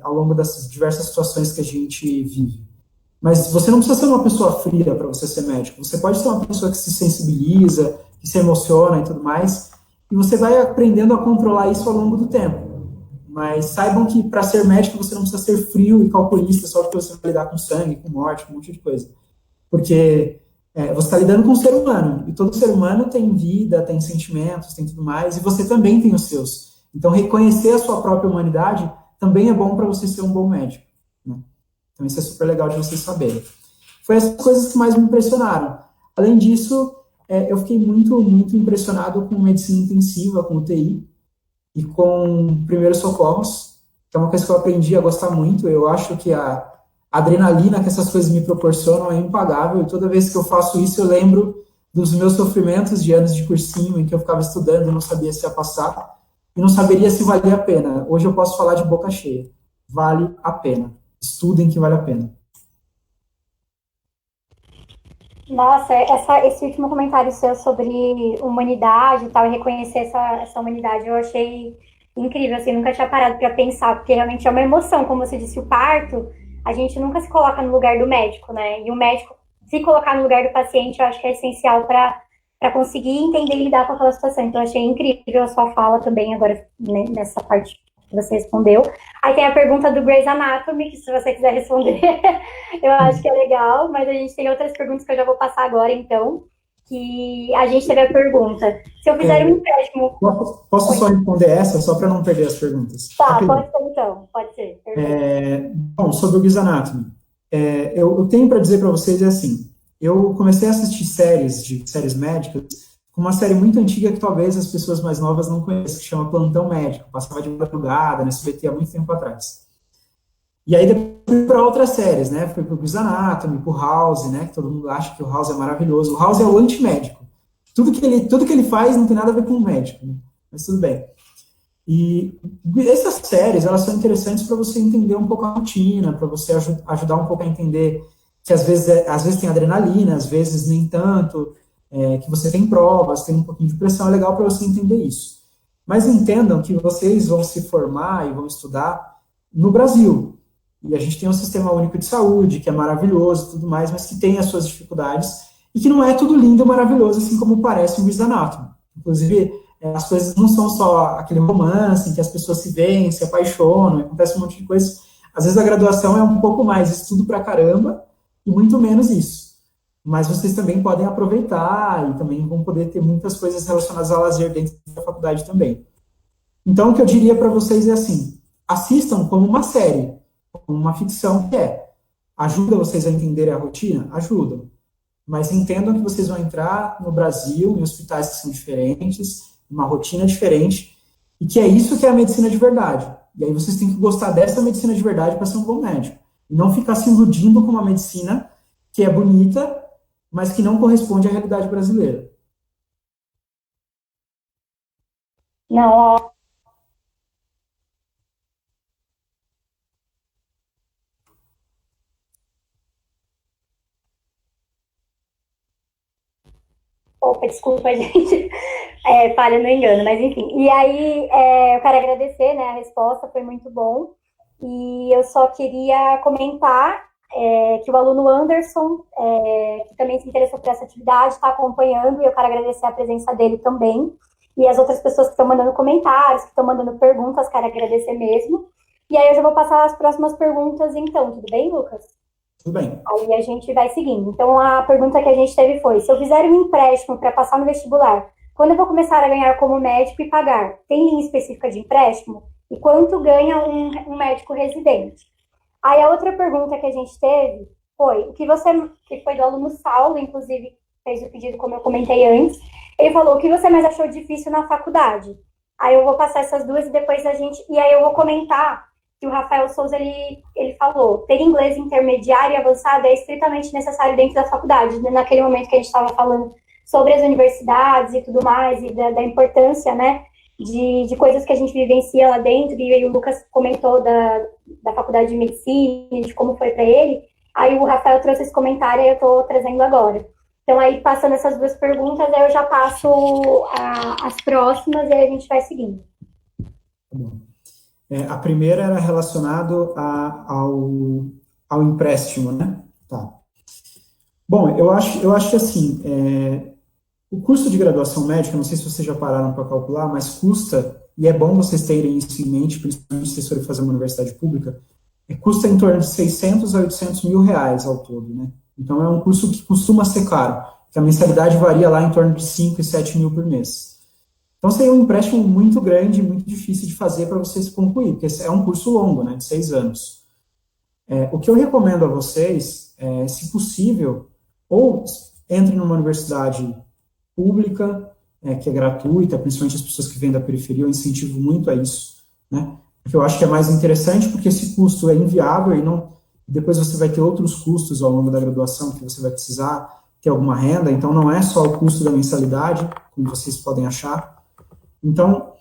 Ao longo das diversas situações que a gente vive. Mas você não precisa ser uma pessoa fria para você ser médico. Você pode ser uma pessoa que se sensibiliza, que se emociona e tudo mais, e você vai aprendendo a controlar isso ao longo do tempo. Mas saibam que para ser médico você não precisa ser frio e calculista só porque você vai lidar com sangue, com morte, com um monte de coisa. Porque você está lidando com um ser humano, e todo ser humano tem vida, tem sentimentos, tem tudo mais, e você também tem os seus. Então, reconhecer a sua própria humanidade também é bom para você ser um bom médico, né? Então, isso é super legal de vocês saberem. Foi essas coisas que mais me impressionaram. Além disso, eu fiquei muito, muito impressionado com medicina intensiva, com UTI, e com primeiros socorros, que é uma coisa que eu aprendi a gostar muito. Eu acho que a adrenalina que essas coisas me proporcionam é impagável, e toda vez que eu faço isso eu lembro dos meus sofrimentos de anos de cursinho, em que eu ficava estudando e não sabia se ia passar, e não saberia se valia a pena. Hoje eu posso falar de boca cheia. Vale a pena. Estudem que vale a pena. Nossa, esse último comentário seu sobre humanidade e tal, e reconhecer essa humanidade, eu achei incrível, assim, nunca tinha parado para pensar, porque realmente é uma emoção, como você disse, o parto, a gente nunca se coloca no lugar do médico, né? E o médico se colocar no lugar do paciente, eu acho que é essencial para conseguir entender e lidar com aquela situação. Então, eu achei incrível a sua fala também, agora, né, nessa parte que você respondeu. Aí tem a pergunta do Grey's Anatomy, que se você quiser responder, eu acho que é legal, mas a gente tem outras perguntas que eu já vou passar agora, então, que a gente teve a pergunta. Se eu fizer um empréstimo... Posso só responder essa, só para não perder as perguntas? Tá, rapidinho. Pode ser então, pode ser. Bom, sobre o Grey's Anatomy, eu tenho para dizer para vocês assim, eu comecei a assistir séries médicas, com uma série muito antiga que talvez as pessoas mais novas não conheçam, que chama Plantão Médico, passava de madrugada no SBT há muito tempo atrás. E aí depois fui para outras séries, né? Fui para o Grey's Anatomy, para o House, né? Que todo mundo acha que o House é maravilhoso. O House é o antimédico. Tudo que ele faz não tem nada a ver com o médico, né? Mas tudo bem. E essas séries, elas são interessantes para você entender um pouco a rotina, para você ajudar um pouco a entender que às vezes tem adrenalina, às vezes nem tanto. que você tem provas, tem um pouquinho de pressão, é legal para você entender isso. Mas entendam que vocês vão se formar e vão estudar no Brasil. E a gente tem um sistema único de saúde, que é maravilhoso e tudo mais, mas que tem as suas dificuldades, e que não é tudo lindo e maravilhoso, assim como parece um Grey's Anatomy. Inclusive, as coisas não são só aquele romance em que as pessoas se veem, se apaixonam, acontece um monte de coisas. Às vezes a graduação é um pouco mais estudo pra caramba e muito menos isso. Mas vocês também podem aproveitar e também vão poder ter muitas coisas relacionadas ao lazer dentro da faculdade também. Então, o que eu diria para vocês é assim, assistam como uma série, como uma ficção que é. Ajuda vocês a entenderem a rotina? Ajuda. Mas entendam que vocês vão entrar no Brasil, em hospitais que são diferentes, uma rotina diferente, e que é isso que é a medicina de verdade. E aí vocês têm que gostar dessa medicina de verdade para ser um bom médico. E não ficar se iludindo com uma medicina que é bonita, mas que não corresponde à realidade brasileira. Não, opa, desculpa, gente. Falha no engano, mas enfim. E aí, eu quero agradecer, né? A resposta foi muito bom. E eu só queria comentar que o aluno Anderson, que também se interessou por essa atividade, está acompanhando, e eu quero agradecer a presença dele também. E as outras pessoas que estão mandando comentários, que estão mandando perguntas, quero agradecer mesmo. E aí eu já vou passar as próximas perguntas, então, tudo bem, Lucas? Tudo bem. Aí a gente vai seguindo. Então, a pergunta que a gente teve foi: se eu fizer um empréstimo para passar no vestibular, quando eu vou começar a ganhar como médico e pagar? Tem linha específica de empréstimo? E quanto ganha um médico residente? Aí a outra pergunta que a gente teve foi, que foi do aluno Saulo, inclusive fez o pedido, como eu comentei antes. Ele falou: o que você mais achou difícil na faculdade? Aí eu vou passar essas duas e depois e aí eu vou comentar que o Rafael Souza, ele falou: ter inglês intermediário e avançado é estritamente necessário dentro da faculdade. Naquele momento que a gente estava falando sobre as universidades e tudo mais, e da importância, né, de coisas que a gente vivencia lá dentro, e aí o Lucas comentou da faculdade de medicina, de como foi para ele, aí o Rafael trouxe esse comentário e eu estou trazendo agora. Então, aí, passando essas duas perguntas, aí eu já passo as próximas e aí a gente vai seguindo. Tá bom. A primeira era relacionado ao empréstimo, né? Tá. Bom, eu acho que assim, o custo de graduação médica, não sei se vocês já pararam para calcular, mas custa, e é bom vocês terem isso em mente, principalmente se vocês forem fazer uma universidade pública, custa em torno de 600 a 800 mil reais ao todo, né? Então é um curso que costuma ser caro, que a mensalidade varia lá em torno de 5 e 7 mil por mês. Então seria um empréstimo muito grande, muito difícil de fazer para vocês concluir, porque é um curso longo, né, de 6 anos. O que eu recomendo a vocês, se possível, ou entre numa universidade pública, que é gratuita, principalmente as pessoas que vêm da periferia, eu incentivo muito a isso, né? Porque eu acho que é mais interessante, porque esse custo é inviável e não, depois você vai ter outros custos ao longo da graduação que você vai precisar ter alguma renda, então não é só o custo da mensalidade, como vocês podem achar. Então,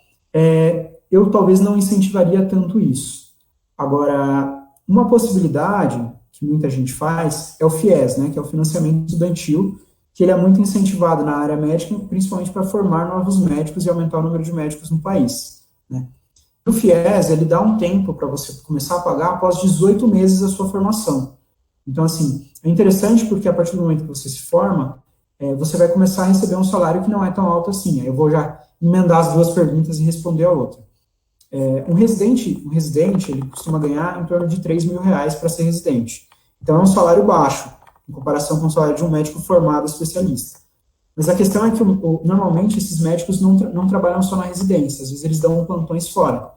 eu talvez não incentivaria tanto isso. Agora, uma possibilidade que muita gente faz é o FIES, né, que é o financiamento estudantil, que ele é muito incentivado na área médica, principalmente para formar novos médicos e aumentar o número de médicos no país, né. O FIES, ele dá um tempo para você começar a pagar após 18 meses da sua formação. Então, assim, é interessante porque a partir do momento que você se forma, você vai começar a receber um salário que não é tão alto assim. Eu vou já emendar as duas perguntas e responder a outra. Um residente, ele costuma ganhar em torno de 3 mil reais para ser residente. Então, é um salário baixo, em comparação com o salário de um médico formado especialista. Mas a questão é que, normalmente, esses médicos não trabalham só na residência, às vezes eles dão plantões fora.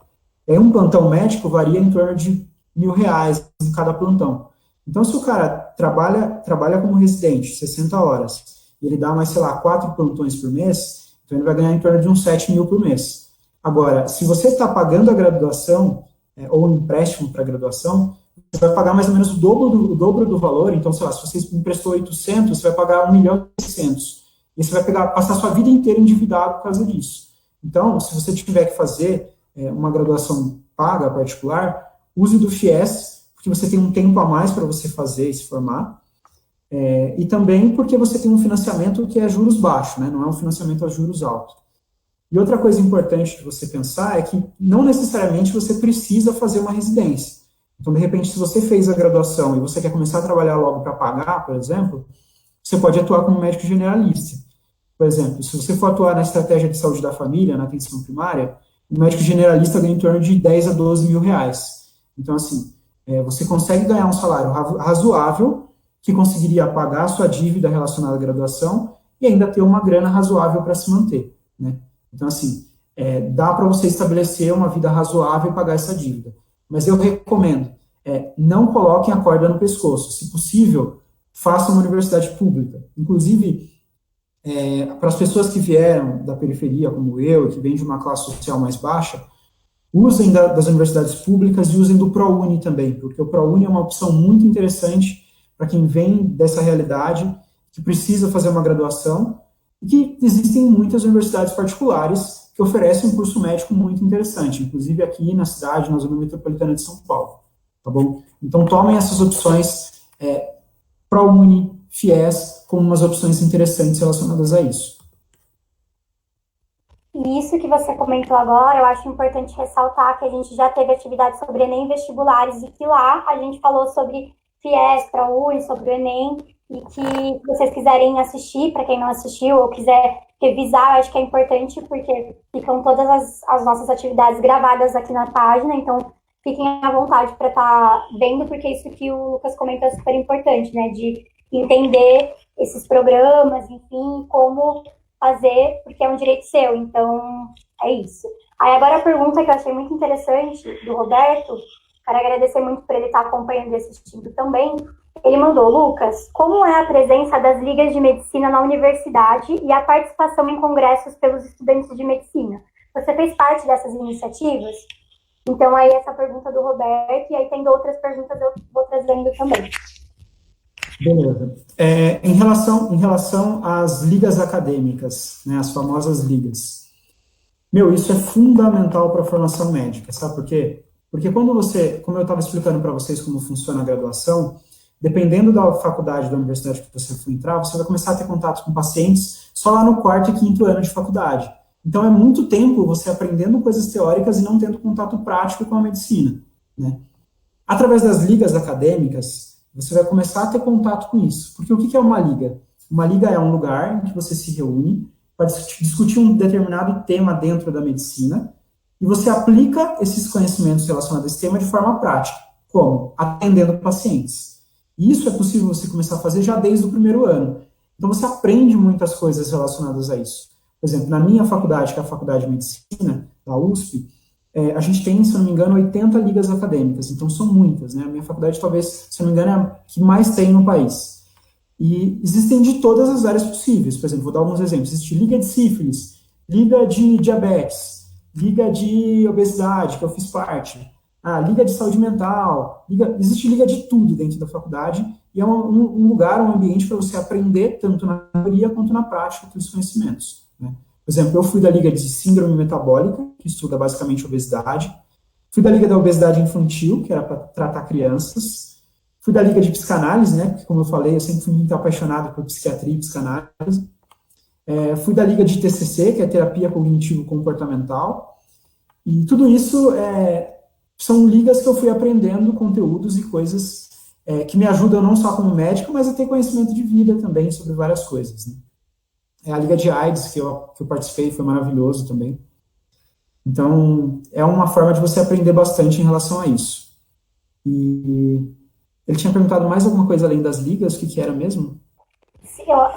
E aí, um plantão médico varia em torno de R$ 1.000 em cada plantão. Então, se o cara trabalha como residente, 60 horas, e ele dá mais, sei lá, 4 plantões por mês, então ele vai ganhar em torno de uns 7 mil por mês. Agora, se você está pagando a graduação, ou um empréstimo para a graduação, você vai pagar mais ou menos o dobro do valor. Então, sei lá, se você emprestou 800, você vai pagar 1.600.000. E você vai passar a sua vida inteira endividado por causa disso. Então, se você tiver que fazer uma graduação paga, particular, use do FIES, porque você tem um tempo a mais para você fazer e se formar. E também porque você tem um financiamento que é juros baixos, né? Não é um financiamento a juros altos. E outra coisa importante de você pensar é que não necessariamente você precisa fazer uma residência. Então, de repente, se você fez a graduação e você quer começar a trabalhar logo para pagar, por exemplo, você pode atuar como médico generalista. Por exemplo, se você for atuar na estratégia de saúde da família, na atenção primária, o médico generalista ganha em torno de 10 a 12 mil reais. Então, assim, você consegue ganhar um salário razoável que conseguiria pagar a sua dívida relacionada à graduação e ainda ter uma grana razoável para se manter, né? Então, assim, dá para você estabelecer uma vida razoável e pagar essa dívida. Mas eu recomendo, não coloquem a corda no pescoço. Se possível, façam uma universidade pública. Inclusive, para as pessoas que vieram da periferia, como eu, que vêm de uma classe social mais baixa, usem das universidades públicas e usem do ProUni também, porque o ProUni é uma opção muito interessante para quem vem dessa realidade, que precisa fazer uma graduação, e que existem muitas universidades particulares que oferecem um curso médico muito interessante, inclusive aqui na cidade, na zona metropolitana de São Paulo, tá bom? Então, tomem essas opções, ProUni, FIES, como umas opções interessantes relacionadas a isso. E isso que você comentou agora, eu acho importante ressaltar que a gente já teve atividade sobre Enem vestibulares e que lá a gente falou sobre FIES, ProUni, sobre o Enem, e que se vocês quiserem assistir, para quem não assistiu ou quiser revisar, eu acho que é importante porque ficam todas as nossas atividades gravadas aqui na página, então fiquem à vontade para estar vendo, porque isso que o Lucas comentou é super importante, né, de entender esses programas, enfim, como fazer, porque é um direito seu, então é isso. Aí agora a pergunta que eu achei muito interessante do Roberto, quero agradecer muito por ele estar acompanhando e assistindo também. Ele mandou: Lucas, como é a presença das ligas de medicina na universidade e a participação em congressos pelos estudantes de medicina? Você fez parte dessas iniciativas? Então aí essa pergunta do Roberto, e aí tem outras perguntas eu vou trazendo também. Beleza. Em relação às ligas acadêmicas, né, as famosas ligas, isso é fundamental para a formação médica, sabe por quê? Porque quando como eu estava explicando para vocês como funciona a graduação, dependendo da faculdade, da universidade que você for entrar, você vai começar a ter contato com pacientes só lá no 4º e 5º ano de faculdade. Então, é muito tempo você aprendendo coisas teóricas e não tendo contato prático com a medicina, né? Através das ligas acadêmicas, você vai começar a ter contato com isso. Porque o que é uma liga? Uma liga é um lugar em que você se reúne para discutir um determinado tema dentro da medicina e você aplica esses conhecimentos relacionados a esse tema de forma prática. Como? Atendendo pacientes. E isso é possível você começar a fazer já desde o 1º ano. Então, você aprende muitas coisas relacionadas a isso. Por exemplo, na minha faculdade, que é a Faculdade de Medicina, da USP, a gente tem, se não me engano, 80 ligas acadêmicas, então são muitas, né? A minha faculdade, talvez, se não me engano, é a que mais tem no país. E existem de todas as áreas possíveis. Por exemplo, vou dar alguns exemplos. Existe liga de sífilis, liga de diabetes, liga de obesidade, que eu fiz parte, liga de saúde mental, existe liga de tudo dentro da faculdade, e é um lugar, um ambiente para você aprender, tanto na teoria quanto na prática, aqueles conhecimentos, né? Por exemplo, eu fui da Liga de Síndrome Metabólica, que estuda basicamente obesidade. Fui da Liga da Obesidade Infantil, que era para tratar crianças. Fui da Liga de Psicanálise, né, porque, como eu falei, eu sempre fui muito apaixonado por psiquiatria e psicanálise. Fui da Liga de TCC, que é Terapia Cognitivo-Comportamental. E tudo isso são ligas que eu fui aprendendo conteúdos e coisas que me ajudam não só como médico, mas a ter conhecimento de vida também sobre várias coisas, né? A Liga de AIDS, que eu participei, foi maravilhoso também. Então, é uma forma de você aprender bastante em relação a isso. E ele tinha perguntado mais alguma coisa além das ligas, o que era mesmo?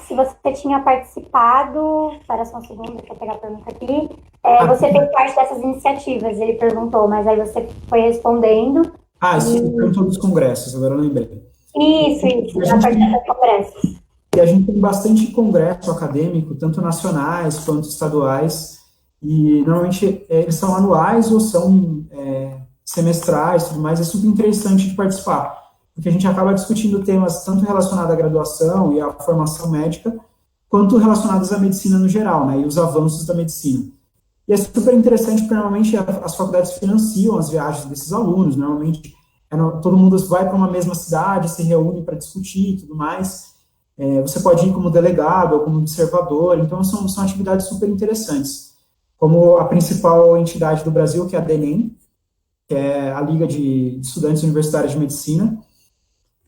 Se você tinha participado, espera só um segundo, deixa eu pegar a pergunta aqui. Você fez parte dessas iniciativas, ele perguntou, mas aí você foi respondendo. Sim, perguntou dos congressos, agora eu lembrei. Isso, na parte dos congressos. E a gente tem bastante congresso acadêmico, tanto nacionais quanto estaduais, e normalmente eles são anuais ou são semestrais, tudo mais. É super interessante de participar, porque a gente acaba discutindo temas tanto relacionados à graduação e à formação médica, quanto relacionados à medicina no geral, né, e os avanços da medicina. E é super interessante porque normalmente as faculdades financiam as viagens desses alunos, normalmente todo mundo vai para uma mesma cidade, se reúne para discutir e tudo mais. Você pode ir como delegado ou como observador, então são atividades super interessantes. Como a principal entidade do Brasil, que é a DENEM, que é a Liga de Estudantes Universitários de Medicina,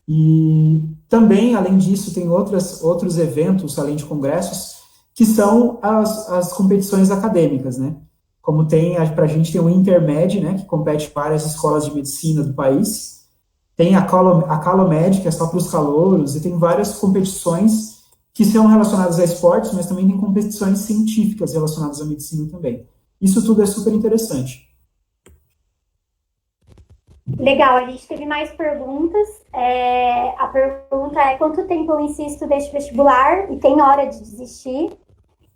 e também, além disso, tem outros eventos, além de congressos, que são as competições acadêmicas, né? Como para a gente tem o Intermed, né, que compete várias escolas de medicina do país, tem a Calomed, que é só para os calouros, e tem várias competições que são relacionadas a esportes, mas também tem competições científicas relacionadas à medicina também. Isso tudo é super interessante. Legal, a gente teve mais perguntas. A pergunta é: quanto tempo eu insisto neste vestibular e tem hora de desistir?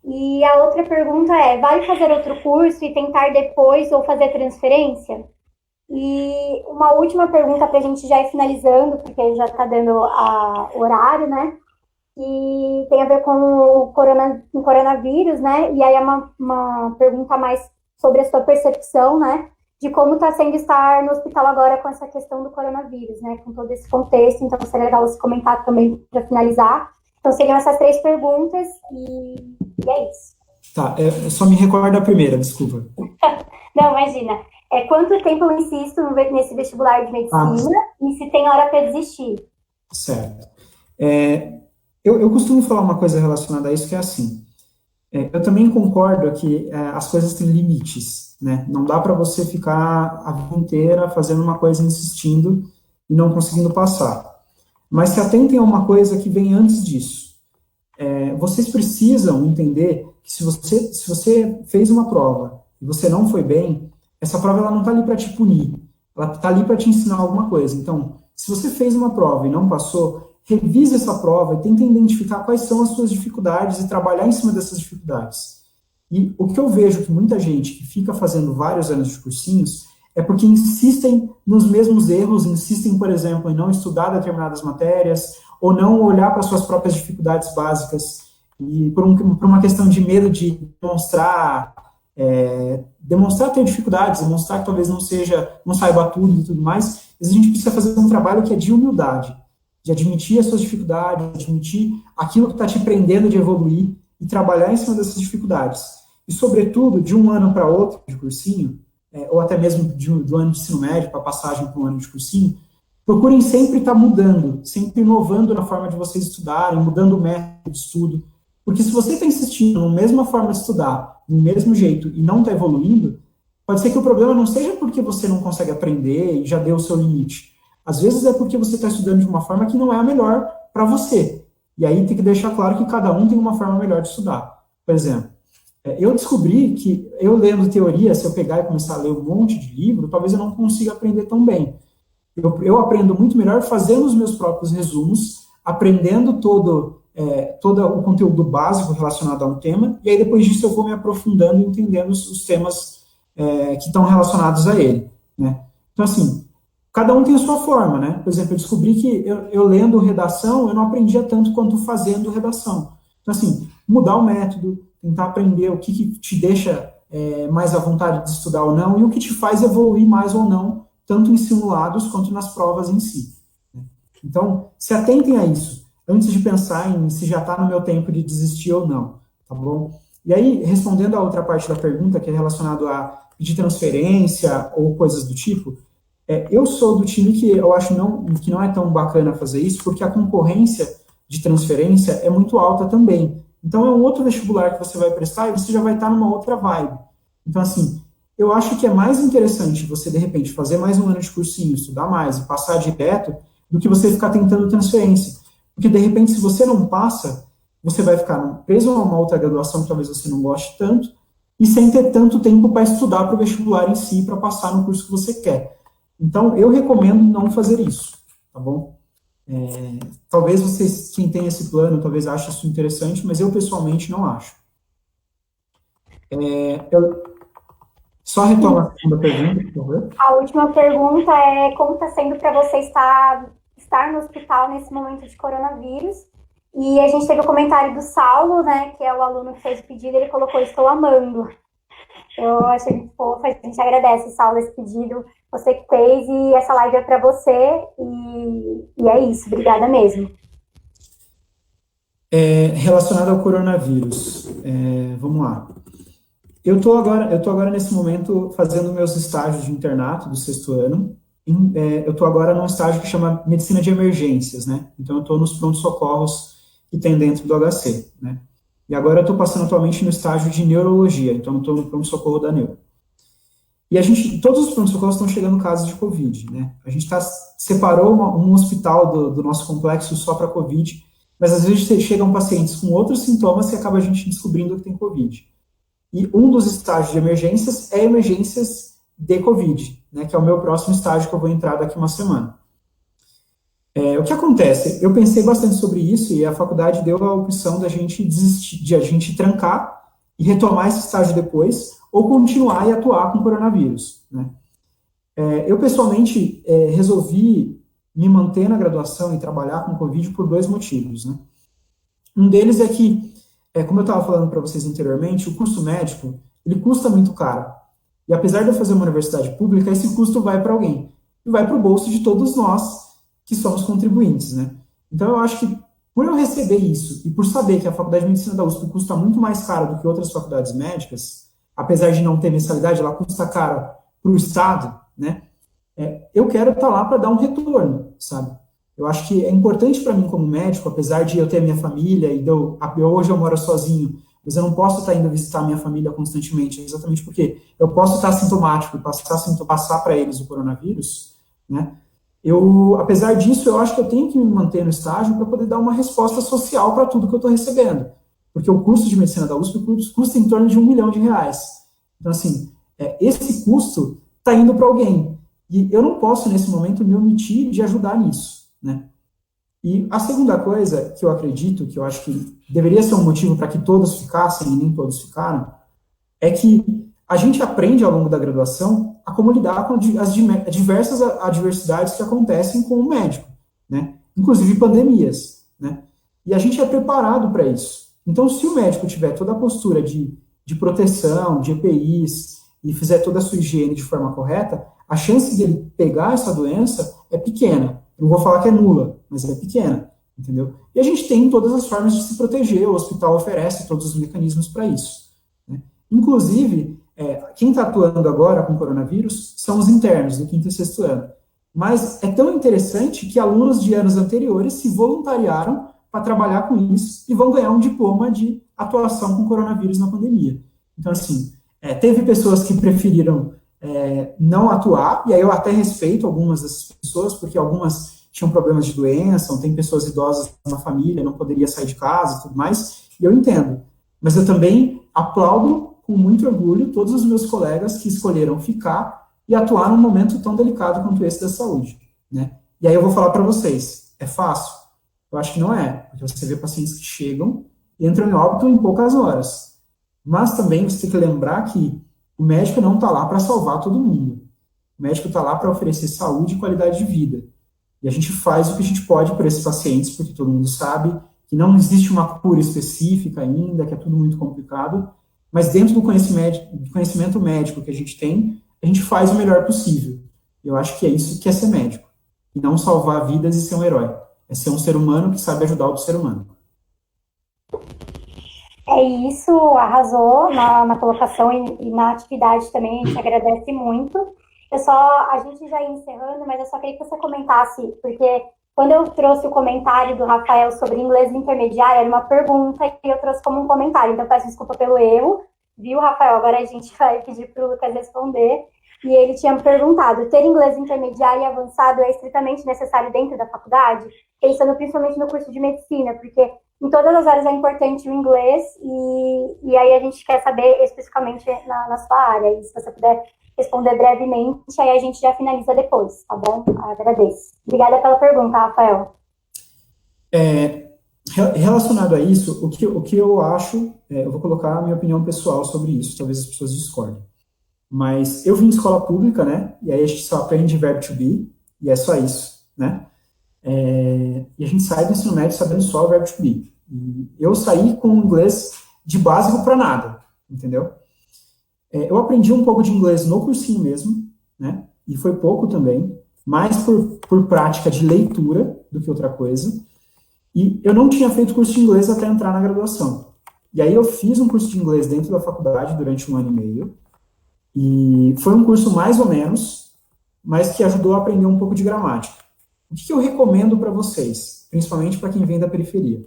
E a outra pergunta é: vale fazer outro curso e tentar depois ou fazer transferência? E uma última pergunta para a gente já ir finalizando, porque já está dando o horário, né? E tem a ver com o coronavírus, né? E aí é uma pergunta mais sobre a sua percepção, né? De como está sendo estar no hospital agora com essa questão do coronavírus, né? Com todo esse contexto. Então, seria legal você comentar também para finalizar. Então, seriam essas 3 perguntas e é isso. Tá, só me recorda a primeira, desculpa. Não, imagina. Quanto tempo eu insisto nesse vestibular de medicina e se tem hora para desistir? Certo. Eu costumo falar uma coisa relacionada a isso, que é assim, eu também concordo que as coisas têm limites, né? Não dá para você ficar a vida inteira fazendo uma coisa, insistindo e não conseguindo passar. Mas se atentem a uma coisa que vem antes disso. Vocês precisam entender que se você fez uma prova e você não foi bem, essa prova ela não está ali para te punir, ela está ali para te ensinar alguma coisa. Então, se você fez uma prova e não passou, revise essa prova e tente identificar quais são as suas dificuldades e trabalhar em cima dessas dificuldades. E o que eu vejo que muita gente que fica fazendo vários anos de cursinhos é porque insistem nos mesmos erros, insistem, por exemplo, em não estudar determinadas matérias ou não olhar para suas próprias dificuldades básicas e por uma questão de medo de demonstrar ter dificuldades, demonstrar que talvez não saiba tudo e tudo mais. Mas a gente precisa fazer um trabalho que é de humildade, de admitir as suas dificuldades, admitir aquilo que está te prendendo de evoluir e trabalhar em cima dessas dificuldades. E, sobretudo, de um ano para outro de cursinho, ou até mesmo do ano de ensino médio para passagem para um ano de cursinho, procurem sempre estar mudando, sempre inovando na forma de vocês estudarem, mudando o método de estudo, porque se você está insistindo na mesma forma de estudar, do mesmo jeito, e não está evoluindo, pode ser que o problema não seja porque você não consegue aprender e já deu o seu limite. Às vezes é porque você está estudando de uma forma que não é a melhor para você. E aí tem que deixar claro que cada um tem uma forma melhor de estudar. Por exemplo, eu descobri que eu lendo teoria, se eu pegar e começar a ler um monte de livro, talvez eu não consiga aprender tão bem. Eu aprendo muito melhor fazendo os meus próprios resumos, aprendendo todo o conteúdo básico relacionado a um tema, e aí depois disso eu vou me aprofundando e entendendo os temas que estão relacionados a ele, né? Então, assim, cada um tem a sua forma, né? Por exemplo, eu descobri que eu lendo redação, eu não aprendia tanto quanto fazendo redação. Então, assim, mudar o método, tentar aprender o que te deixa mais à vontade de estudar ou não, e o que te faz evoluir mais ou não, tanto em simulados quanto nas provas em si. Né? Então, se atentem a isso, antes de pensar em se já está no meu tempo de desistir ou não, tá bom? E aí, respondendo a outra parte da pergunta, que é relacionado a pedir transferência ou coisas do tipo, eu sou do time que eu acho que não é tão bacana fazer isso, porque a concorrência de transferência é muito alta também. Então, é um outro vestibular que você vai prestar e você já vai estar numa outra vibe. Então, assim, eu acho que é mais interessante você, de repente, fazer mais um ano de cursinho, estudar mais e passar direto, do que você ficar tentando transferência. Porque, de repente, se você não passa, você vai ficar preso a uma outra graduação que talvez você não goste tanto, e sem ter tanto tempo para estudar para o vestibular em si, para passar no curso que você quer. Então, eu recomendo não fazer isso, tá bom? Talvez vocês, quem tem esse plano, talvez ache isso interessante, mas eu pessoalmente não acho. Só retoma a segunda pergunta, por favor. A última pergunta é: como está sendo para você estar no hospital nesse momento de coronavírus? E a gente teve o comentário do Saulo, né, que é o aluno que fez o pedido, ele colocou: estou amando. Eu achei muito fofo, a gente agradece, Saulo, esse pedido, você que fez, e essa live é para você, e é isso, obrigada mesmo. Relacionado ao coronavírus, vamos lá. Eu tô agora nesse momento fazendo meus estágios de internato do sexto ano. Eu estou agora num estágio que chama Medicina de Emergências, né? Então eu estou nos prontos-socorros que tem dentro do HC, né? E agora eu estou passando atualmente no estágio de Neurologia, então eu estou no pronto-socorro da Neuro. E todos os pronto-socorros estão chegando casos de Covid, né? A gente separou um hospital do nosso complexo só para Covid, mas às vezes chegam pacientes com outros sintomas e acaba a gente descobrindo que tem Covid. E um dos estágios de emergências é emergências de Covid, né, que é o meu próximo estágio que eu vou entrar daqui uma semana. O que acontece? Eu pensei bastante sobre isso e a faculdade deu a opção da gente desistir, de a gente trancar e retomar esse estágio depois, ou continuar e atuar com o coronavírus, né? Eu, pessoalmente, resolvi me manter na graduação e trabalhar com Covid por dois motivos, né? Um deles é que, como eu estava falando para vocês anteriormente, o curso médico, ele custa muito caro. E apesar de eu fazer uma universidade pública, esse custo vai para alguém. E vai para o bolso de todos nós que somos contribuintes, né? Então, eu acho que, por eu receber isso, e por saber que a Faculdade de Medicina da USP custa muito mais caro do que outras faculdades médicas, apesar de não ter mensalidade, ela custa caro para o Estado, né? Eu quero estar lá para dar um retorno, sabe? Eu acho que é importante para mim como médico, apesar de eu ter a minha família, e hoje eu moro sozinho, mas eu não posso estar indo visitar a minha família constantemente, exatamente porque eu posso estar sintomático e passar para eles o coronavírus, né? Apesar disso, eu acho que eu tenho que me manter no estágio para poder dar uma resposta social para tudo que eu estou recebendo, porque o curso de medicina da USP custa em torno de R$ 1 milhão. Então, assim, esse custo está indo para alguém, e eu não posso, nesse momento, me omitir de ajudar nisso, né? E a segunda coisa que eu acredito, que eu acho que deveria ser um motivo para que todos ficassem e nem todos ficaram, é que a gente aprende ao longo da graduação a como lidar com as diversas adversidades que acontecem com o médico, né? Inclusive pandemias, né? E a gente é preparado para isso. Então, se o médico tiver toda a postura de proteção, de EPIs, e fizer toda a sua higiene de forma correta, a chance dele pegar essa doença é pequena. Eu não vou falar que é nula, mas é pequena, entendeu? E a gente tem todas as formas de se proteger, o hospital oferece todos os mecanismos para isso, né? Inclusive, quem está atuando agora com coronavírus são os internos, do quinto e sexto ano. Mas é tão interessante que alunos de anos anteriores se voluntariaram para trabalhar com isso e vão ganhar um diploma de atuação com coronavírus na pandemia. Então, assim, teve pessoas que preferiram não atuar, e aí eu até respeito algumas dessas pessoas, porque algumas tinham problemas de doença, ou tem pessoas idosas na família, não poderia sair de casa e tudo mais, e eu entendo. Mas eu também aplaudo com muito orgulho todos os meus colegas que escolheram ficar e atuar num momento tão delicado quanto esse da saúde, né? E aí eu vou falar para vocês, é fácil? Eu acho que não é, porque você vê pacientes que chegam e entram em óbito em poucas horas. Mas também você tem que lembrar que o médico não está lá para salvar todo mundo. O médico está lá para oferecer saúde e qualidade de vida. E a gente faz o que a gente pode por esses pacientes, porque todo mundo sabe que não existe uma cura específica ainda, que é tudo muito complicado, mas dentro do conhecimento médico que a gente faz o melhor possível. Eu acho que é isso que é ser médico. E não salvar vidas e ser um herói. É ser um ser humano que sabe ajudar outro ser humano. É isso, arrasou na colocação e na atividade também, a gente agradece muito. A gente já ia encerrando, mas eu só queria que você comentasse, porque quando eu trouxe o comentário do Rafael sobre inglês intermediário, era uma pergunta e eu trouxe como um comentário, então peço desculpa pelo erro, viu, Rafael? Agora a gente vai pedir para o Lucas responder. E ele tinha me perguntado, ter inglês intermediário e avançado é estritamente necessário dentro da faculdade? Pensando principalmente no curso de medicina, porque em todas as áreas é importante o inglês, e aí a gente quer saber especificamente na sua área. E se você puder responder brevemente, aí a gente já finaliza depois, tá bom? Agradeço. Obrigada pela pergunta, Rafael. Relacionado a isso, o que eu acho, eu vou colocar a minha opinião pessoal sobre isso, talvez as pessoas discordem. Mas eu vim de escola pública, né? E aí a gente só aprende verbo to be, e é só isso, né? E a gente sai do ensino médio sabendo só o verbo to be. E eu saí com inglês de básico para nada, entendeu? Eu aprendi um pouco de inglês no cursinho mesmo, né? E foi pouco também, mais por prática de leitura do que outra coisa. E eu não tinha feito curso de inglês até entrar na graduação. E aí eu fiz um curso de inglês dentro da faculdade durante 1 ano e meio, e foi um curso mais ou menos, mas que ajudou a aprender um pouco de gramática. O que eu recomendo para vocês, principalmente para quem vem da periferia?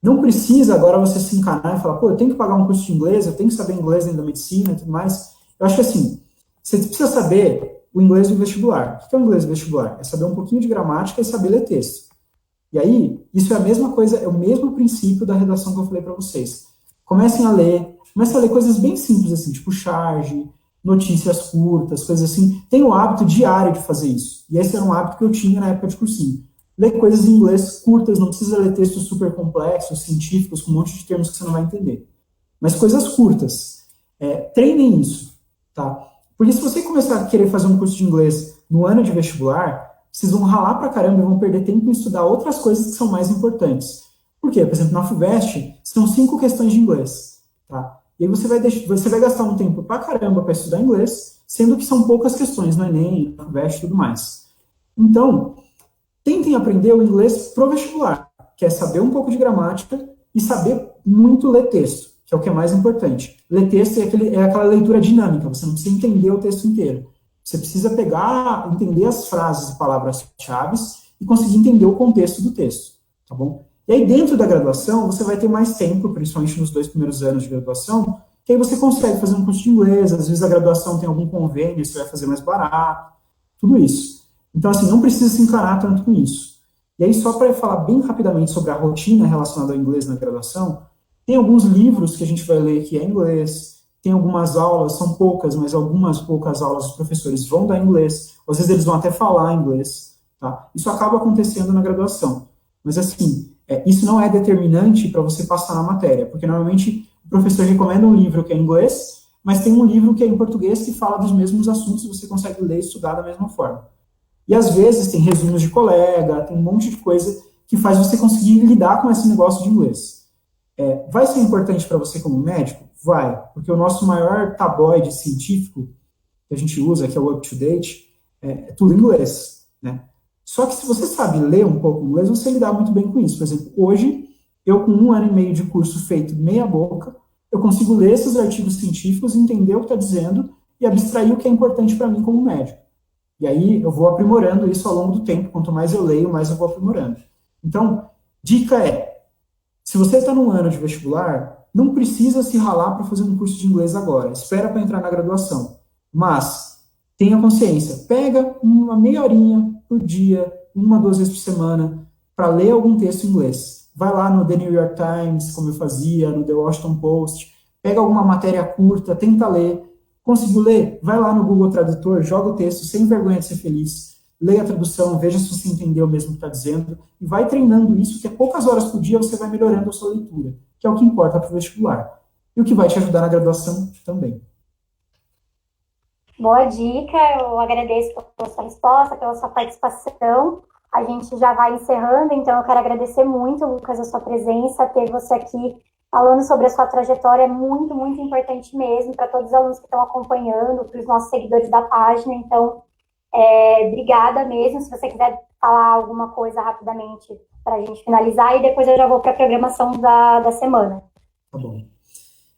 Não precisa agora você se encanar e falar, pô, eu tenho que pagar um curso de inglês, eu tenho que saber inglês dentro da medicina e tudo mais. Eu acho que assim, você precisa saber o inglês do vestibular. O que é o inglês do vestibular? É saber um pouquinho de gramática e saber ler texto. E aí, isso é a mesma coisa, é o mesmo princípio da redação que eu falei para vocês. Comecem a ler coisas bem simples, assim, tipo charge, notícias curtas, coisas assim. Tenho o hábito diário de fazer isso. E esse era um hábito que eu tinha na época de cursinho. Ler coisas em inglês curtas, não precisa ler textos super complexos, científicos, com um monte de termos que você não vai entender. Mas coisas curtas. Treinem isso, tá? Porque se você começar a querer fazer um curso de inglês no ano de vestibular, vocês vão ralar pra caramba e vão perder tempo em estudar outras coisas que são mais importantes. Por quê? Por exemplo, na FUVEST, são 5 questões de inglês, tá? E aí você vai gastar um tempo pra caramba para estudar inglês, sendo que são poucas questões no Enem, na FUVEST e tudo mais. Então, tentem aprender o inglês pro vestibular, que é saber um pouco de gramática e saber muito ler texto, que é o que é mais importante. Ler texto é aquela leitura dinâmica, você não precisa entender o texto inteiro. Você precisa pegar, entender as frases e palavras-chave e conseguir entender o contexto do texto, tá bom? E aí, dentro da graduação, você vai ter mais tempo, principalmente nos 2 primeiros anos de graduação, que aí você consegue fazer um curso de inglês, às vezes a graduação tem algum convênio, você vai fazer mais barato, tudo isso. Então, assim, não precisa se encarar tanto com isso. E aí, só para falar bem rapidamente sobre a rotina relacionada ao inglês na graduação, tem alguns livros que a gente vai ler que é em inglês, tem algumas aulas, são poucas, mas algumas poucas aulas os professores vão dar inglês, às vezes eles vão até falar inglês, tá? Isso acaba acontecendo na graduação. Mas, assim, isso não é determinante para você passar na matéria, porque normalmente o professor recomenda um livro que é em inglês, mas tem um livro que é em português que fala dos mesmos assuntos e você consegue ler e estudar da mesma forma. E às vezes tem resumos de colega, tem um monte de coisa que faz você conseguir lidar com esse negócio de inglês. Vai ser importante para você como médico? Vai, porque o nosso maior tabloide científico que a gente usa, que é o UpToDate, é tudo em inglês, né? Só que se você sabe ler um pouco inglês, você lidar muito bem com isso. Por exemplo, hoje, eu com 1 ano e meio de curso feito meia boca, eu consigo ler esses artigos científicos, entender o que está dizendo e abstrair o que é importante para mim como médico. E aí eu vou aprimorando isso ao longo do tempo. Quanto mais eu leio, mais eu vou aprimorando. Então, dica se você está num ano de vestibular, não precisa se ralar para fazer um curso de inglês agora. Espera para entrar na graduação. Mas, tenha consciência. Pega uma meia horinha por dia, 1, 2 vezes por semana, para ler algum texto em inglês. Vai lá no The New York Times, como eu fazia, no The Washington Post. Pega alguma matéria curta, tenta ler. Conseguiu ler? Vai lá no Google Tradutor, joga o texto sem vergonha de ser feliz, leia a tradução, veja se você entendeu mesmo o que está dizendo, e vai treinando isso, que a poucas horas por dia você vai melhorando a sua leitura, que é o que importa para o vestibular. E o que vai te ajudar na graduação também. Boa dica, eu agradeço pela sua resposta, pela sua participação. A gente já vai encerrando, então eu quero agradecer muito, Lucas, a sua presença, ter você aqui falando sobre a sua trajetória é muito, muito importante mesmo para todos os alunos que estão acompanhando, para os nossos seguidores da página. Então, obrigada mesmo. Se você quiser falar alguma coisa rapidamente para a gente finalizar, e depois eu já vou para a programação da semana. Tá bom.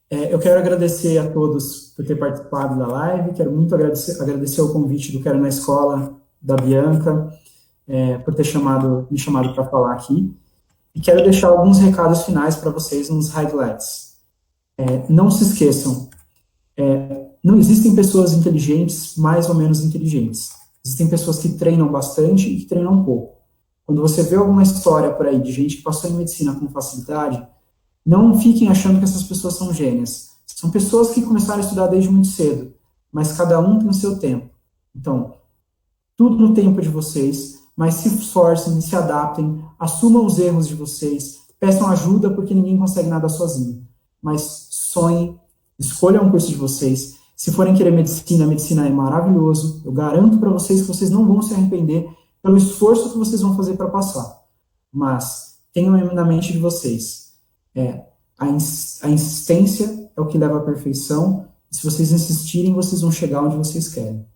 Eu quero agradecer a todos por ter participado da live, quero muito agradecer o convite do Quero na Escola, da Bianca, por ter me chamado para falar aqui. E quero deixar alguns recados finais para vocês nos highlights. Não se esqueçam, não existem pessoas inteligentes mais ou menos inteligentes. Existem pessoas que treinam bastante e que treinam pouco. Quando você vê alguma história por aí de gente que passou em medicina com facilidade, não fiquem achando que essas pessoas são gênias. São pessoas que começaram a estudar desde muito cedo, mas cada um tem o seu tempo. Então, tudo no tempo de vocês, mas se esforcem, se adaptem, assumam os erros de vocês, peçam ajuda porque ninguém consegue nada sozinho. Mas sonhem, escolham um curso de vocês. Se forem querer medicina, a medicina é maravilhoso. Eu garanto para vocês que vocês não vão se arrepender pelo esforço que vocês vão fazer para passar. Mas tenham na mente de vocês, a insistência é o que leva à perfeição. E se vocês insistirem, vocês vão chegar onde vocês querem.